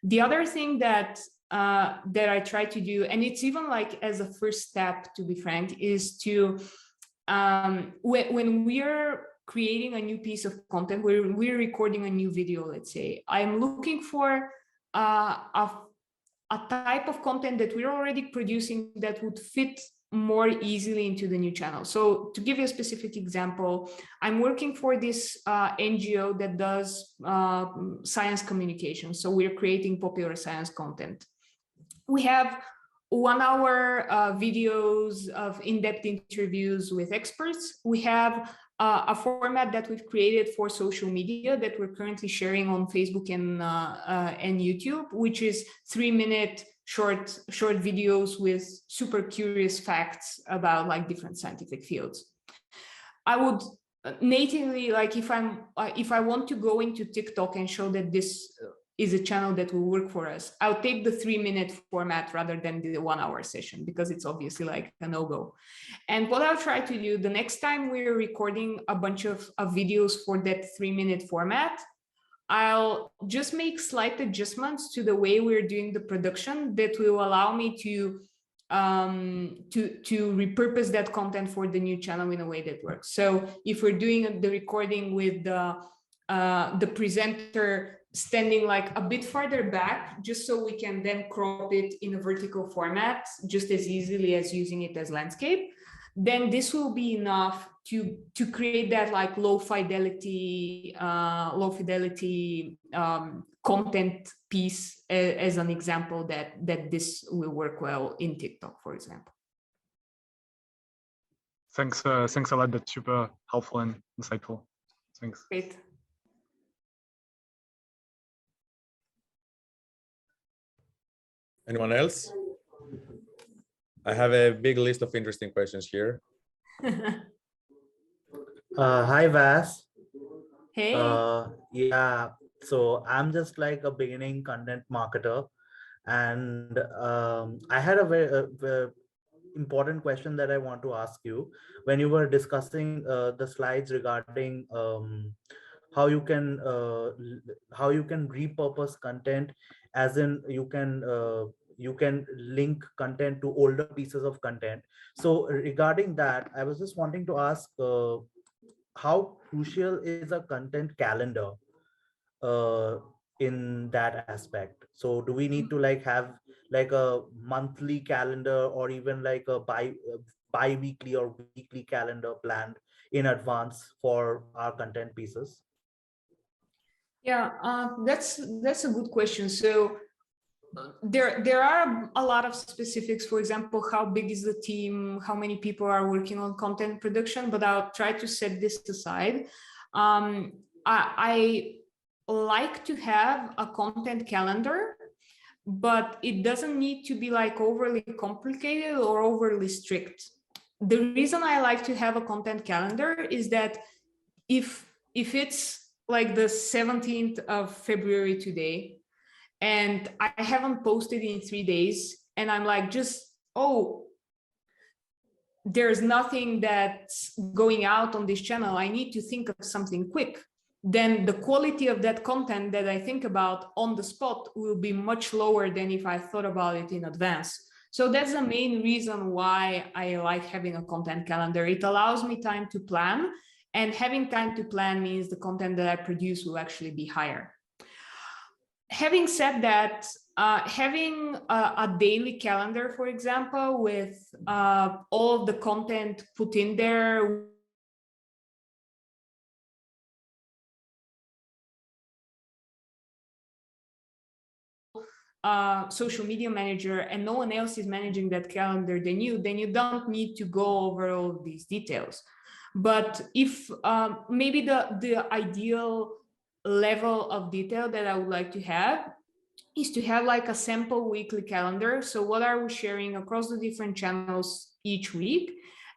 A: The other thing that I try to do, and it's even like as a first step, to be frank, is to when we're creating a new piece of content, we're recording a new video, let's say, I'm looking for a type of content that we're already producing that would fit more easily into the new channel. So to give you a specific example, I'm working for this NGO that does science communication. So we're creating popular science content. We have 1-hour videos of in-depth interviews with experts. We have a format that we've created for social media that we're currently sharing on Facebook and YouTube, which is 3-minute short videos with super curious facts about like different scientific fields. I would natively, like, if I want to go into TikTok and show that this is a channel that will work for us, I'll take the 3-minute format rather than the 1-hour session, because it's obviously like a no-go. And what I'll try to do the next time we're recording a bunch of videos for that 3-minute format, I'll just make slight adjustments to the way we're doing the production that will allow me to repurpose that content for the new channel in a way that works. So if we're doing the recording with the presenter standing like a bit farther back, just so we can then crop it in a vertical format just as easily as using it as landscape, then this will be enough to create that like low fidelity content piece as an example that this will work well in TikTok, for example.
D: Thanks a lot. That's super helpful and insightful. Thanks.
A: Great.
C: Anyone else? I have a big list of interesting questions here.
E: Hi, Vass.
A: Hey.
E: Yeah, so I'm just like a beginning content marketer, and I had a very important question that I want to ask you. When you were discussing the slides regarding how you can repurpose content, as in you can link content to older pieces of content. So regarding that, I was just wanting to ask, how crucial is a content calendar uh, in that aspect? So do we need to like have like a monthly calendar, or even like a bi-weekly or weekly calendar planned in advance for our content pieces?
A: Yeah, that's a good question. So there are a lot of specifics. For example, how big is the team, how many people are working on content production, but I'll try to set this aside. I like to have a content calendar, but it doesn't need to be like overly complicated or overly strict. The reason I like to have a content calendar is that if it's like the 17th of February today, and I haven't posted in 3 days, and I'm like, there's nothing that's going out on this channel, I need to think of something quick, then the quality of that content that I think about on the spot will be much lower than if I thought about it in advance. So that's the main reason why I like having a content calendar. It allows me time to plan, and having time to plan means the content that I produce will actually be higher. Having said that, having a daily calendar, for example, with all of the content put in there, social media manager, and no one else is managing that calendar than you, then you don't need to go over all of these details. But if maybe the ideal level of detail that I would like to have is to have like a sample weekly calendar. So what are we sharing across the different channels each week?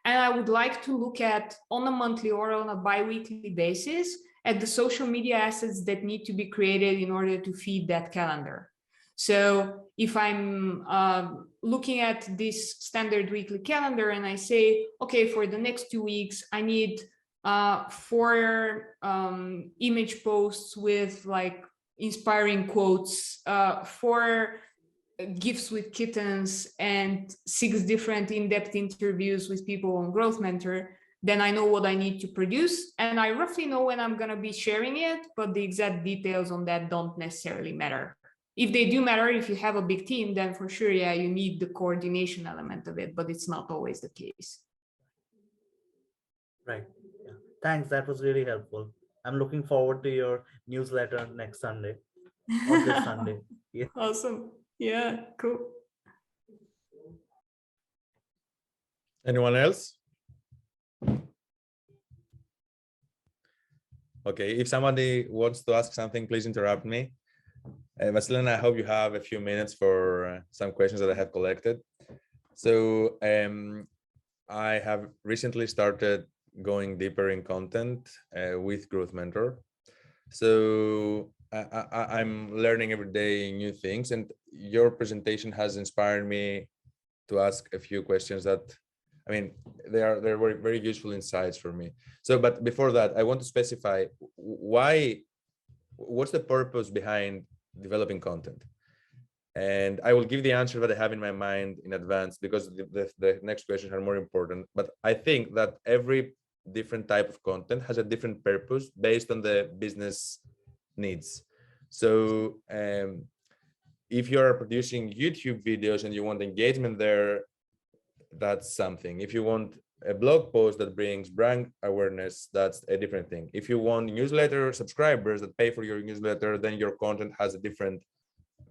A: And I would like to look at, on a monthly or on a bi-weekly basis, at the social media assets that need to be created in order to feed that calendar. So if I'm looking at this standard weekly calendar and I say, okay, for the next 2 weeks, I need 4 image posts with like inspiring quotes, 4 gifts with kittens, and 6 different in-depth interviews with people on Growth Mentor, then I know what I need to produce, and I roughly know when I'm going to be sharing it, but the exact details on that don't necessarily matter. If they do matter, if you have a big team, then for sure, yeah, you need the coordination element of it, but it's not always the case.
E: Right. Yeah. Thanks. That was really helpful. I'm looking forward to your newsletter next Sunday or this Sunday. Yeah.
A: Awesome. Yeah, cool.
C: Anyone else? Okay, if somebody wants to ask something, please interrupt me. Vasilina, I hope you have a few minutes for some questions that I have collected. So I have recently started going deeper in content with Growth Mentor. So I'm learning every day new things, and your presentation has inspired me to ask a few questions that, I mean, they're very, very useful insights for me. So, but before that, I want to specify what's the purpose behind developing content? And I will give the answer that I have in my mind in advance, because the next questions are more important. But I think that every different type of content has a different purpose based on the business needs. So if you're producing YouTube videos and you want engagement there, that's something. If you want a blog post that brings brand awareness, that's a different thing. If you want newsletter subscribers that pay for your newsletter, then your content has a different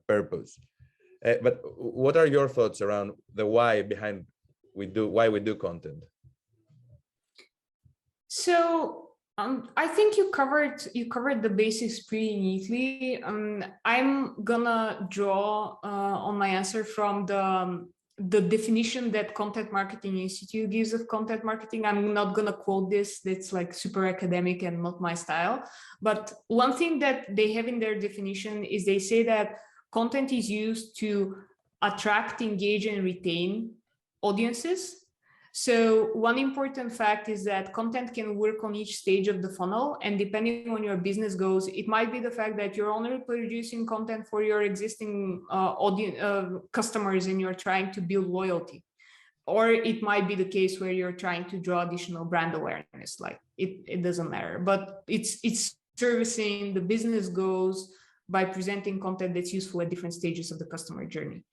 C: purpose. But what are your thoughts around the why behind why we do content?
A: So I think you covered the basics pretty neatly. I'm gonna draw on my answer from the definition that Content Marketing Institute gives of content marketing. I'm not gonna quote this, that's like super academic and not my style. But one thing that they have in their definition is they say that content is used to attract, engage, and retain audiences. So one important fact is that content can work on each stage of the funnel, and depending on your business goals, it might be the fact that you're only producing content for your existing audience customers and you're trying to build loyalty. Or it might be the case where you're trying to draw additional brand awareness. Like it doesn't matter, but it's servicing the business goals by presenting content that's useful at different stages of the customer journey.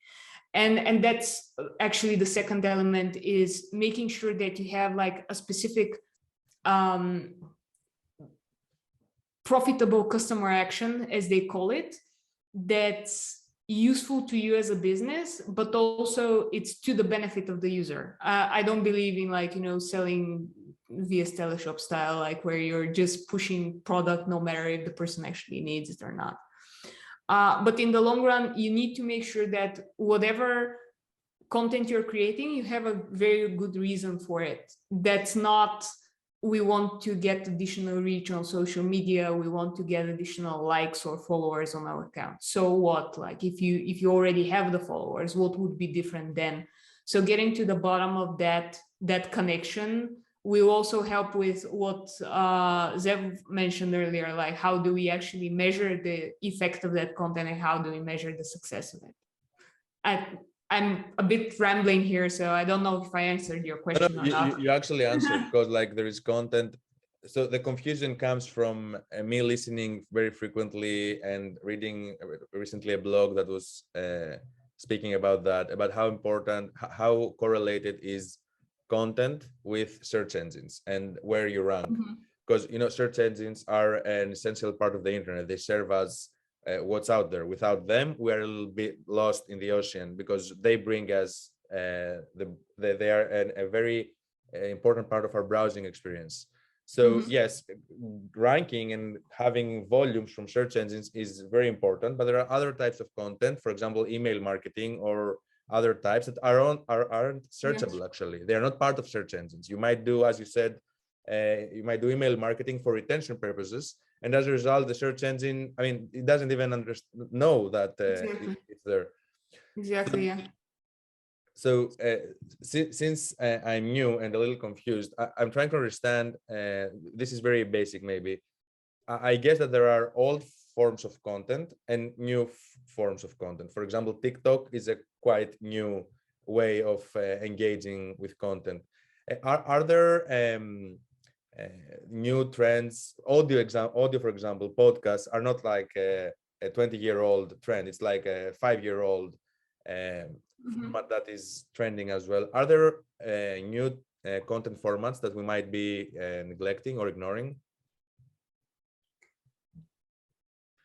A: And that's actually the second element, is making sure that you have like a specific profitable customer action, as they call it, that's useful to you as a business, but also it's to the benefit of the user. I don't believe in like, you know, selling via teleshop style, like where you're just pushing product no matter if the person actually needs it or not. But in the long run, you need to make sure that whatever content you're creating, you have a very good reason for it. That's not, we want to get additional reach on social media, we want to get additional likes or followers on our account. So what? Like if you already have the followers, what would be different then? So getting to the bottom of that connection will also help with what Zev mentioned earlier, like how do we actually measure the effect of that content and how do we measure the success of it? I'm a bit rambling here, so I don't know if I answered your question or not.
C: You actually answered, because like there is content. So the confusion comes from me listening very frequently and reading recently a blog that was speaking about that, about how important, how correlated is content with search engines and where you rank. Because you know, search engines are an essential part of the internet. They serve as what's out there. Without them, we are a little bit lost in the ocean, because they bring us they are a very important part of our browsing experience. So yes, ranking and having volumes from search engines is very important, but there are other types of content, for example, email marketing or other types that aren't searchable. Actually, they are not part of search engines. You might do, as you said, you might do email marketing for retention purposes, and as a result, the search engine, I mean, it doesn't even know that it's there.
A: Exactly, yeah.
C: So since I'm new and a little confused, I'm trying to understand, this is very basic maybe. I guess that there are old forms of content and new forms of content. For example, TikTok is a quite new way of engaging with content. Are there new trends? Audio, for example, podcasts are not like a 20-year-old trend. It's like a 5-year-old format that is trending as well. Are there new content formats that we might be neglecting or ignoring?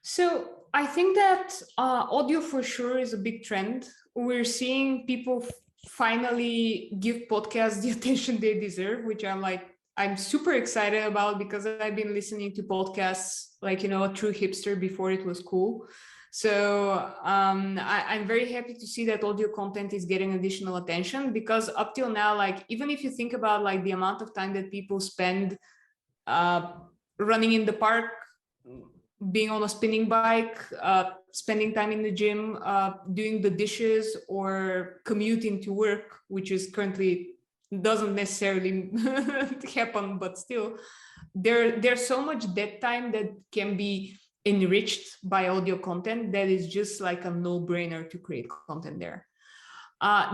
A: So I think that audio for sure is a big trend. We're seeing people finally give podcasts the attention they deserve, which I'm super excited about, because I've been listening to podcasts like, you know, a true hipster before it was cool. So I'm very happy to see that audio content is getting additional attention, because up till now, like, even if you think about like the amount of time that people spend running in the park, being on a spinning bike, spending time in the gym, doing the dishes, or commuting to work, which is currently doesn't necessarily happen, but still, there's so much dead time that can be enriched by audio content that is just like a no-brainer to create content there.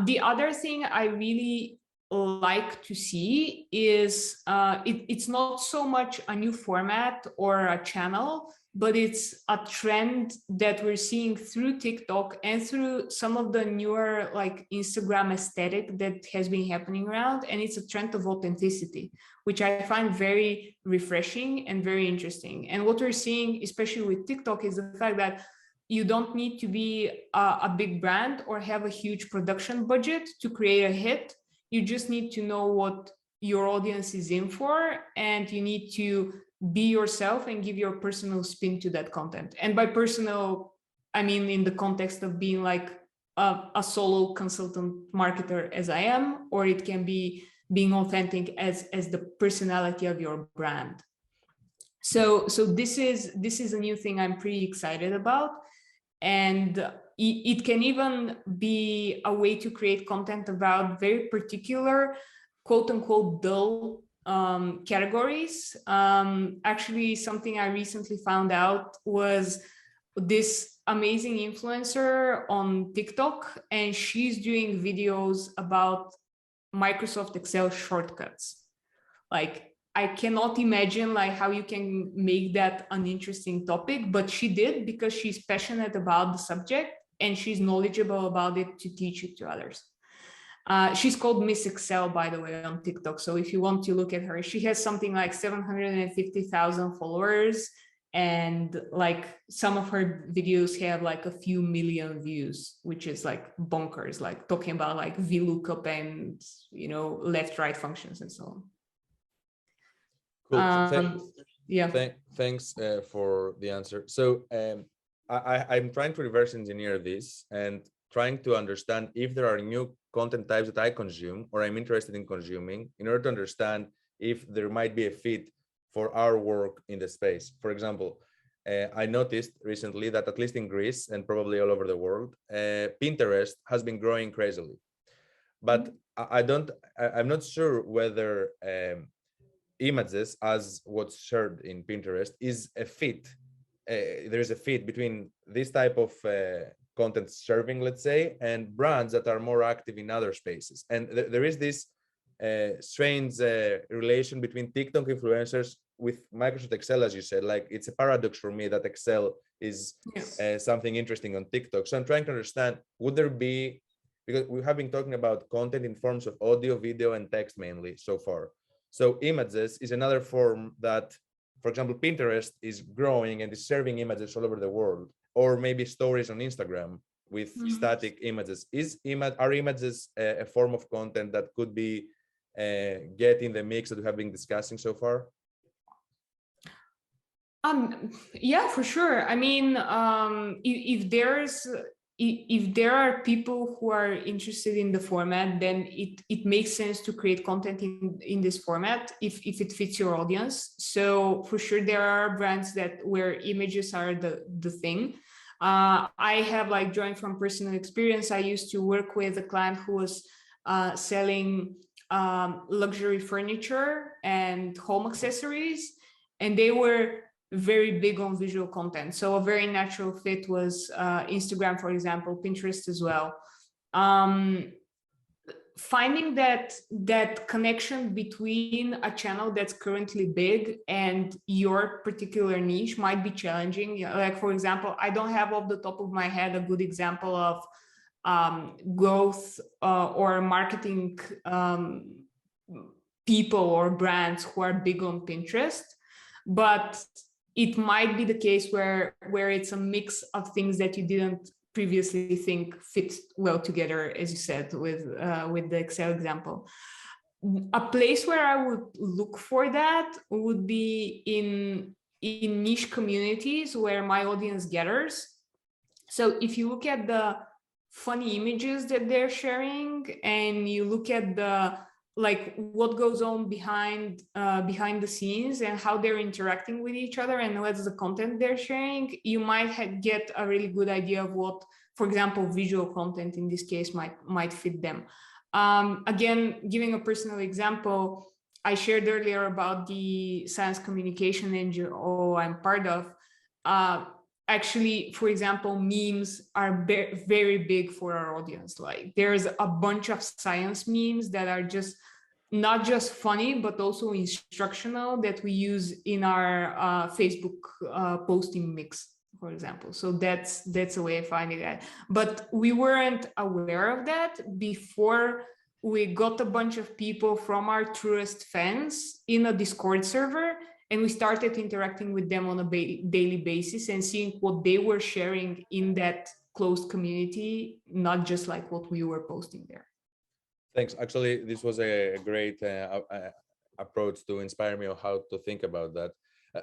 A: The other thing I really like to see is it's not so much a new format or a channel, but it's a trend that we're seeing through TikTok and through some of the newer like Instagram aesthetic that has been happening around. And it's a trend of authenticity, which I find very refreshing and very interesting. And what we're seeing, especially with TikTok, is the fact that you don't need to be a big brand or have a huge production budget to create a hit. You just need to know what your audience is in for, and you need to be yourself and give your personal spin to that content. And by personal, I mean in the context of being like a solo consultant marketer as I am, or it can be being authentic as the personality of your brand. So this is a new thing I'm pretty excited about. And it can even be a way to create content about very particular quote unquote dull categories. Actually, something I recently found out was this amazing influencer on TikTok, and she's doing videos about Microsoft Excel shortcuts. Like, I cannot imagine like how you can make that an interesting topic, but she did because she's passionate about the subject and she's knowledgeable about it to teach it to others. She's called Miss Excel, by the way, on TikTok. So if you want to look at her, she has something like 750,000 followers. And like some of her videos have like a few million views, which is like bonkers, like talking about like VLOOKUP and, you know, left-right functions and so on.
C: Cool.
A: Yeah.
C: Thanks for the answer. So I'm trying to reverse engineer this and trying to understand if there are new content types that I consume or I'm interested in consuming in order to understand if there might be a fit for our work in the space. For example, I noticed recently that at least in Greece and probably all over the world, Pinterest has been growing crazily. But I'm not sure whether images as what's shared in Pinterest is a fit. There is a fit between this type of content serving, let's say, and brands that are more active in other spaces. And there is this strange relation between TikTok influencers with Microsoft Excel, as you said. Like, it's a paradox for me that Excel is something interesting on TikTok. So I'm trying to understand, would there be, because we have been talking about content in forms of audio, video, and text mainly so far. So images is another form that, for example, Pinterest is growing and is serving images all over the world, or maybe stories on Instagram with static images. Are images a form of content that could be get in the mix that we have been discussing so far?
A: Yeah, for sure. I mean, if there are people who are interested in the format, then it makes sense to create content in this format if it fits your audience. So for sure, there are brands where images are the thing. I have like drawing from personal experience. I used to work with a client who was selling luxury furniture and home accessories, and they were very big on visual content. So a very natural fit was Instagram, for example, Pinterest as well. Finding that connection between a channel that's currently big and your particular niche might be challenging. Like, for example, I don't have off the top of my head a good example of growth or marketing people or brands who are big on Pinterest, but it might be the case where it's a mix of things that you didn't previously think fit well together, as you said, with the Excel example. A place where I would look for that would be in niche communities where my audience gathers. So if you look at the funny images that they're sharing and you look at the like what goes on behind the scenes and how they're interacting with each other and what's the content they're sharing, you might get a really good idea of what, for example, visual content in this case might fit them. Again, giving a personal example, I shared earlier about the science communication NGO I'm part of. Actually, for example, memes are very big for our audience. Like, there's a bunch of science memes that are just not just funny, but also instructional that we use in our Facebook posting mix, for example. So that's a way of finding that. But we weren't aware of that before we got a bunch of people from our truest fans in a Discord server, and we started interacting with them on a daily basis and seeing what they were sharing in that closed community, not just like what we were posting there.
C: Thanks. Actually, this was a great approach to inspire me on how to think about that.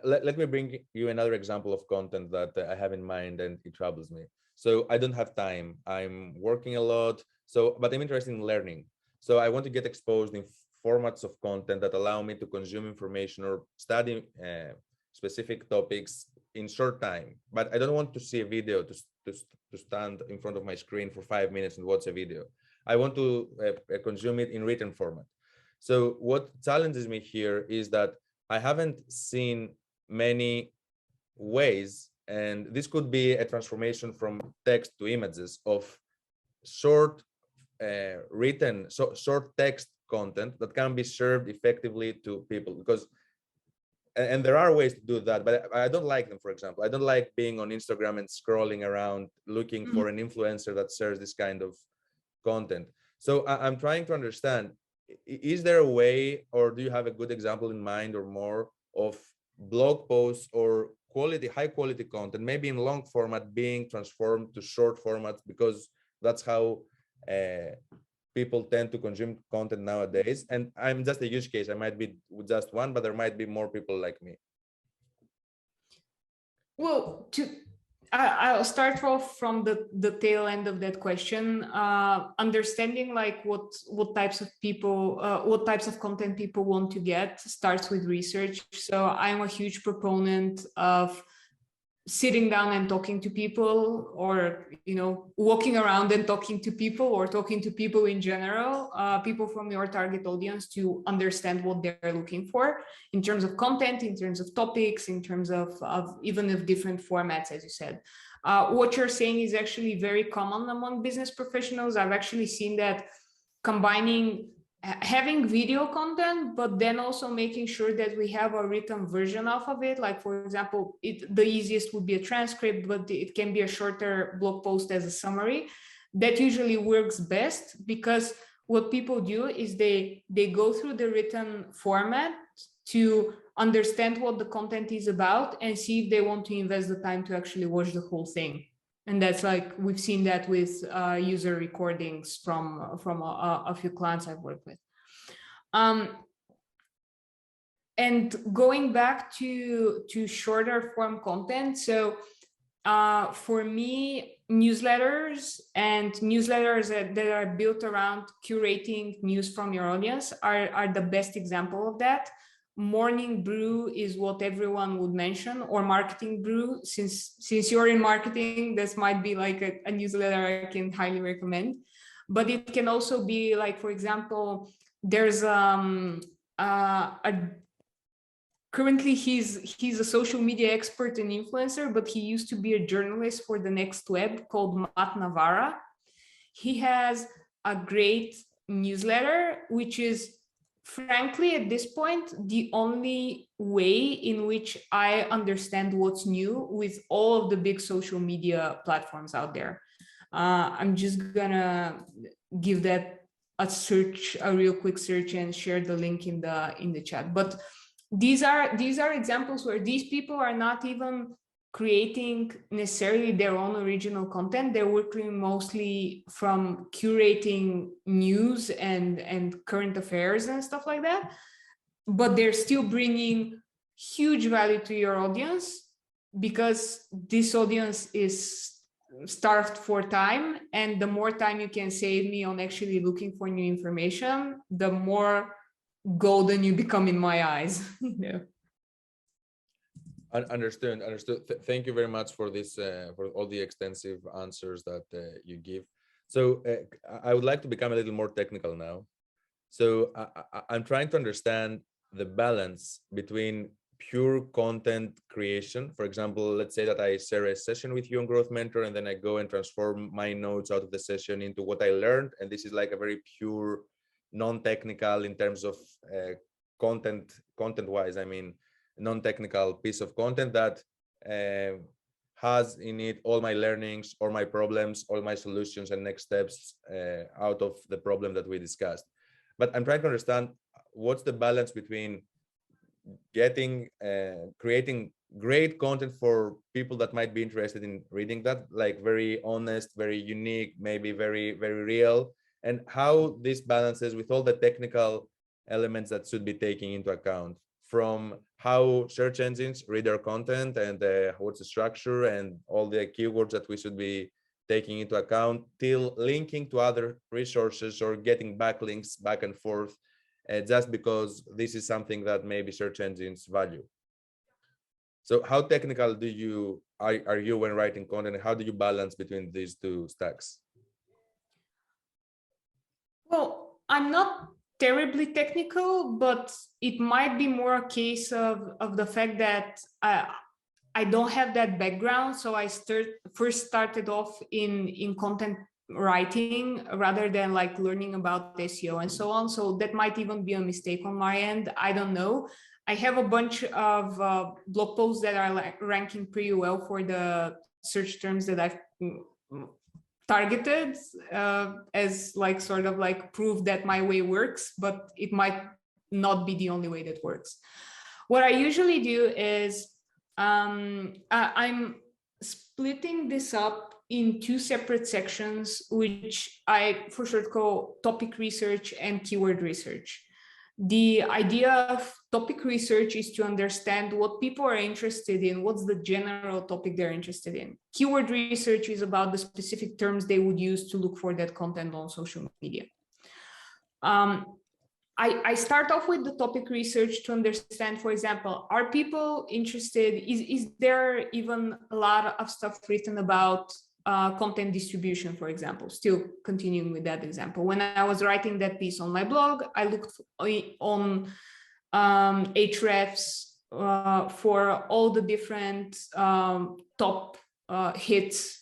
C: Let me bring you another example of content that I have in mind and it troubles me. So I don't have time. I'm working a lot, but I'm interested in learning. So I want to get exposed in formats of content that allow me to consume information or study specific topics in short time. But I don't want to see a video to stand in front of my screen for 5 minutes and watch a video. I want to consume it in written format. So what challenges me here is that I haven't seen many ways, and this could be a transformation from text to images of short short text content that can be served effectively to people, because and there are ways to do that, but I don't like them. For example, I don't like being on Instagram and scrolling around looking for an influencer that shares this kind of content. So I'm trying to understand, is there a way, or do you have a good example in mind or more of blog posts or high quality content, maybe in long format, being transformed to short formats, because that's how people tend to consume content nowadays? And I'm just a use case. I might be just one, but there might be more people like me.
A: Well, I'll start off from the tail end of that question. Understanding like what types of people, what types of content people want to get starts with research. So I'm a huge proponent of sitting down and talking to people, or walking around and talking to people, or talking to people in general, people from your target audience, to understand what they're looking for in terms of content, in terms of topics, in terms of even of different formats, as you said. What you're saying is actually very common among business professionals. I've actually seen that having video content, but then also making sure that we have a written version of it. Like, for example, the easiest would be a transcript, but it can be a shorter blog post as a summary. That usually works best, because what people do is they go through the written format to understand what the content is about and see if they want to invest the time to actually watch the whole thing. And that's like, we've seen that with user recordings from a few clients I've worked with. And going back to shorter form content. So for me, newsletters that are built around curating news from your audience are the best example of that. Morning brew is what everyone would mention, or marketing brew. Since you're in marketing, this might be like a newsletter I can highly recommend. But it can also be like, for example, there's currently he's a social media expert and influencer, but he used to be a journalist for the Next Web, called Matt Navarra. He has a great newsletter, which is, frankly, at this point, the only way in which I understand what's new with all of the big social media platforms out there. I'm just gonna give that a real quick search, and share the link in the chat. But these are examples where these people are not even creating necessarily their own original content. They're working mostly from curating news and current affairs and stuff like that, but they're still bringing huge value to your audience, because this audience is starved for time, and the more time you can save me on actually looking for new information, the more golden you become in my eyes. Yeah.
C: Understood. Thank you very much for this, for all the extensive answers that you give. So I would like to become a little more technical now. So I'm trying to understand the balance between pure content creation. For example, let's say that I share a session with you on Growth Mentor, and then I go and transform my notes out of the session into what I learned. And this is like a very pure, non-technical in terms of content-wise. I mean, non-technical piece of content that has in it all my learnings, all my problems, all my solutions and next steps out of the problem that we discussed. But I'm trying to understand what's the balance between creating great content for people that might be interested in reading that, like very honest, very unique, maybe very, very real, and how this balances with all the technical elements that should be taken into account, from how search engines read our content, and what's the structure and all the keywords that we should be taking into account, till linking to other resources or getting backlinks back and forth, just because this is something that maybe search engines value. So how technical are you when writing content, and how do you balance between these two stacks?
A: Well, I'm not terribly technical, but it might be more a case of the fact that I don't have that background. So I first started off in content writing rather than like learning about SEO and so on. So that might even be a mistake on my end. I don't know. I have a bunch of blog posts that are like ranking pretty well for the search terms that I've targeted as like sort of like proof that my way works, but it might not be the only way that works. What I usually do is I'm splitting this up in two separate sections, which I for short call topic research and keyword research. The idea of topic research is to understand what people are interested in, what's the general topic they're interested in. Keyword research is about the specific terms they would use to look for that content on social media. I start off with the topic research to understand, for example, are people interested, is there even a lot of stuff written about content distribution, for example, still continuing with that example. When I was writing that piece on my blog, I looked on Ahrefs for all the different top hits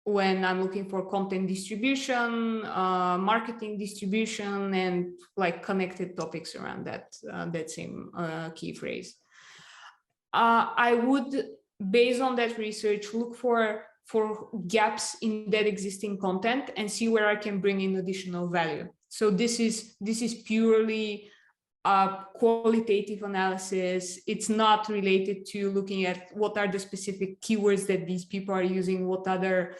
A: when I'm looking for content distribution, marketing distribution, and like connected topics around that, that same key phrase. I would, based on that research, look for gaps in that existing content and see where I can bring in additional value. So this is purely qualitative analysis. It's not related to looking at what are the specific keywords that these people are using, what other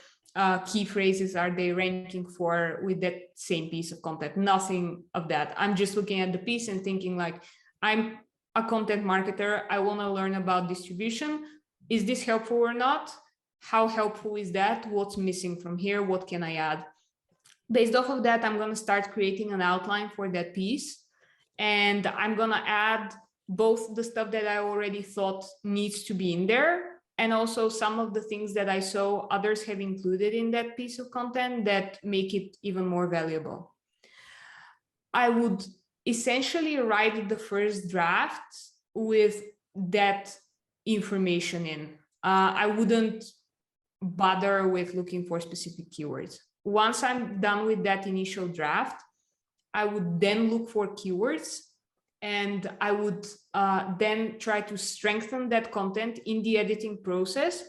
A: key phrases are they ranking for with that same piece of content. Nothing of that. I'm just looking at the piece and thinking like, I'm a content marketer. I want to learn about distribution. Is this helpful or not? How helpful is that? What's missing from here? What can I add? Based off of that, I'm going to start creating an outline for that piece. And I'm going to add both the stuff that I already thought needs to be in there, and also some of the things that I saw others have included in that piece of content that make it even more valuable. I would essentially write the first draft with that information in. I wouldn't bother with looking for specific keywords. Once I'm done with that initial draft, I would then look for keywords, and I would then try to strengthen that content in the editing process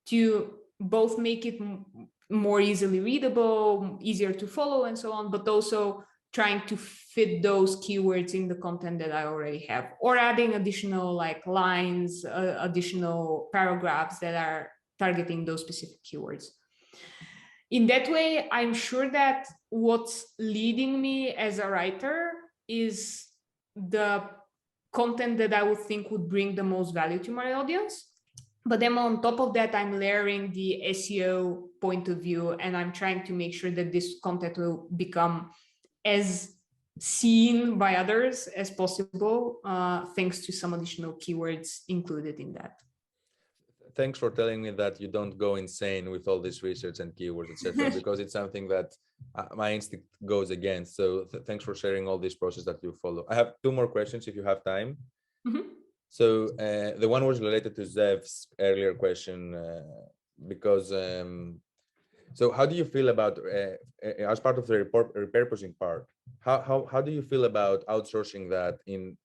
A: to both make it more easily readable, easier to follow, and so on, but also trying to fit those keywords in the content that I already have, or adding additional like lines, additional paragraphs that are targeting those specific keywords. In that way, I'm sure that what's leading me as a writer is the content that I would think would bring the most value to my audience. But then on top of that, I'm layering the SEO point of view, and I'm trying to make sure that this content will become as seen by others as possible, thanks to some additional keywords included in that.
C: Thanks for telling me that you don't go insane with all this research and keywords, etc., because it's something that my instinct goes against. So thanks for sharing all this process that you follow. I have two more questions if you have time.
A: Mm-hmm.
C: So the one was related to Zev's earlier question, because so how do you feel about, as part of the repurposing part, how do you feel about outsourcing that in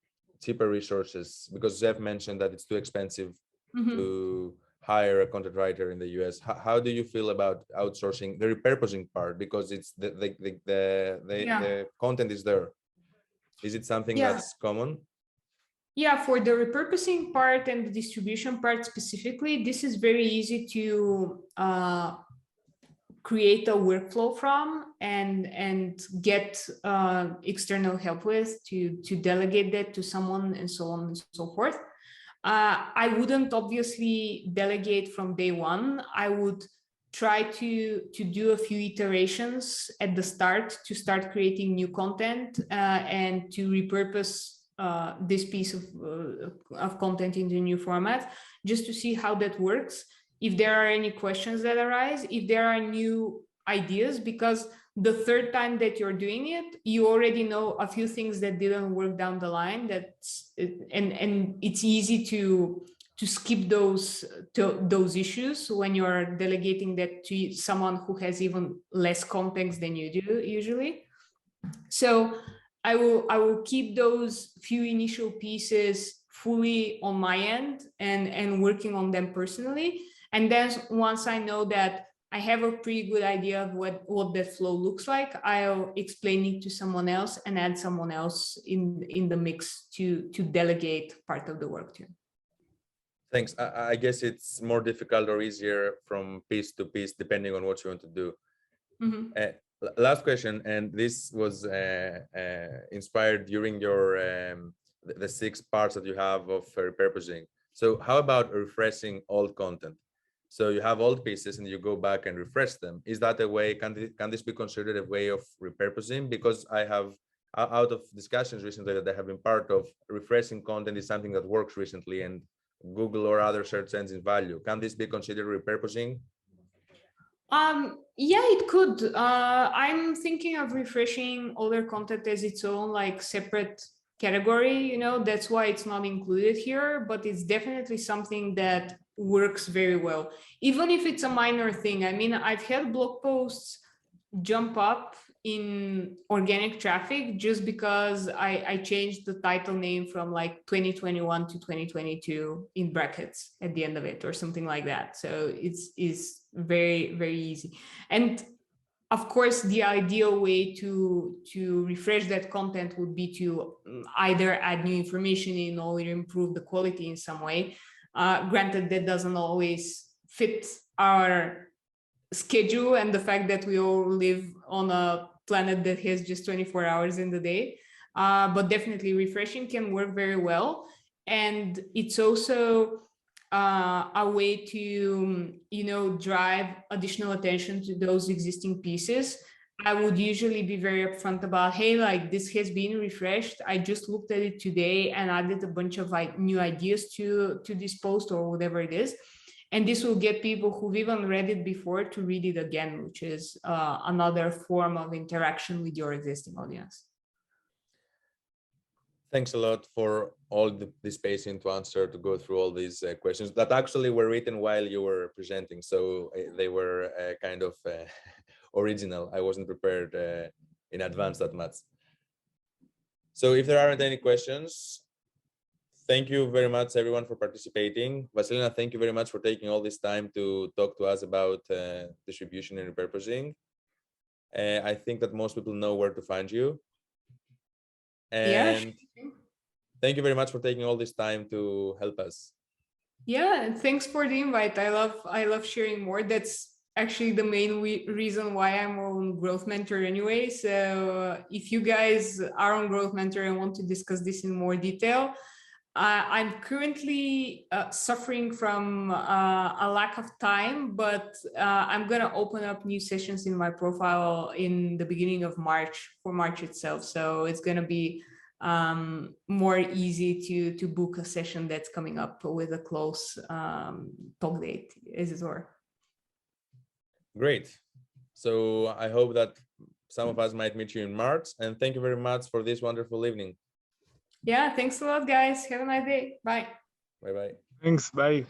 C: cheaper resources? Because Zev mentioned that it's too expensive to hire a content writer in the US. How do you feel about outsourcing the repurposing part? Because it's the content is there. Is it something that's common?
A: Yeah, for the repurposing part and the distribution part specifically, this is very easy to create a workflow from and get external help with, to delegate that to someone, and so on and so forth. I wouldn't obviously delegate from day one. I would try to do a few iterations at the start to start creating new content and to repurpose this piece of content in the new format, just to see how that works. If there are any questions that arise, if there are new ideas, because the third time that you're doing it, you already know a few things that didn't work down the line. And it's easy to skip those issues when you're delegating that to someone who has even less context than you do usually. So I will keep those few initial pieces fully on my end and working on them personally. And then once I know that I have a pretty good idea of what that flow looks like, I'll explain it to someone else and add someone else in the mix to delegate part of the work to.
C: Thanks. I guess it's more difficult or easier from piece to piece, depending on what you want to do.
A: Mm-hmm.
C: Last question, and this was inspired during your the 6 parts that you have of repurposing. So how about refreshing old content? So you have old pieces and you go back and refresh them. Is that a way, can this be considered a way of repurposing? Because I have, out of discussions recently that I have been part of, refreshing content is something that works recently, and Google or other search engine value. Can this be considered repurposing?
A: Yeah, it could. I'm thinking of refreshing older content as its own like separate category, you know, that's why it's not included here, but it's definitely something that works very well, even if it's a minor thing. I mean, I've had blog posts jump up in organic traffic just because I changed the title name from like 2021 to 2022 in brackets at the end of it or something like that. So it's very, very easy. And of course, the ideal way to refresh that content would be to either add new information in or improve the quality in some way. Granted, that doesn't always fit our schedule and the fact that we all live on a planet that has just 24 hours in the day. But definitely refreshing can work very well. And it's also a way to, you know, drive additional attention to those existing pieces. I would usually be very upfront about, hey, like this has been refreshed. I just looked at it today and added a bunch of like new ideas to this post or whatever it is. And this will get people who've even read it before to read it again, which is another form of interaction with your existing audience.
C: Thanks a lot for all the spacing to answer, to go through all these questions that actually were written while you were presenting. So they were kind of original. I wasn't prepared in advance that much. So if there aren't any questions, thank you very much, everyone, for participating. Vasilina, thank you very much for taking all this time to talk to us about distribution and repurposing. I think that most people know where to find you. And yeah, thank you very much for taking all this time to help us.
A: Yeah, thanks for the invite. I love sharing more. That's actually the main reason why I'm on Growth Mentor anyway. So if you guys are on Growth Mentor and want to discuss this in more detail, I'm currently suffering from a lack of time, but I'm going to open up new sessions in my profile in the beginning of March for March itself. So it's going to be more easy to book a session that's coming up with a close talk date, as it were.
C: Great. So I hope that some of us might meet you in March, and thank you very much for this wonderful evening.
A: Yeah, thanks a lot, guys. Have a nice day. Bye.
C: Bye-bye.
D: Thanks. Bye.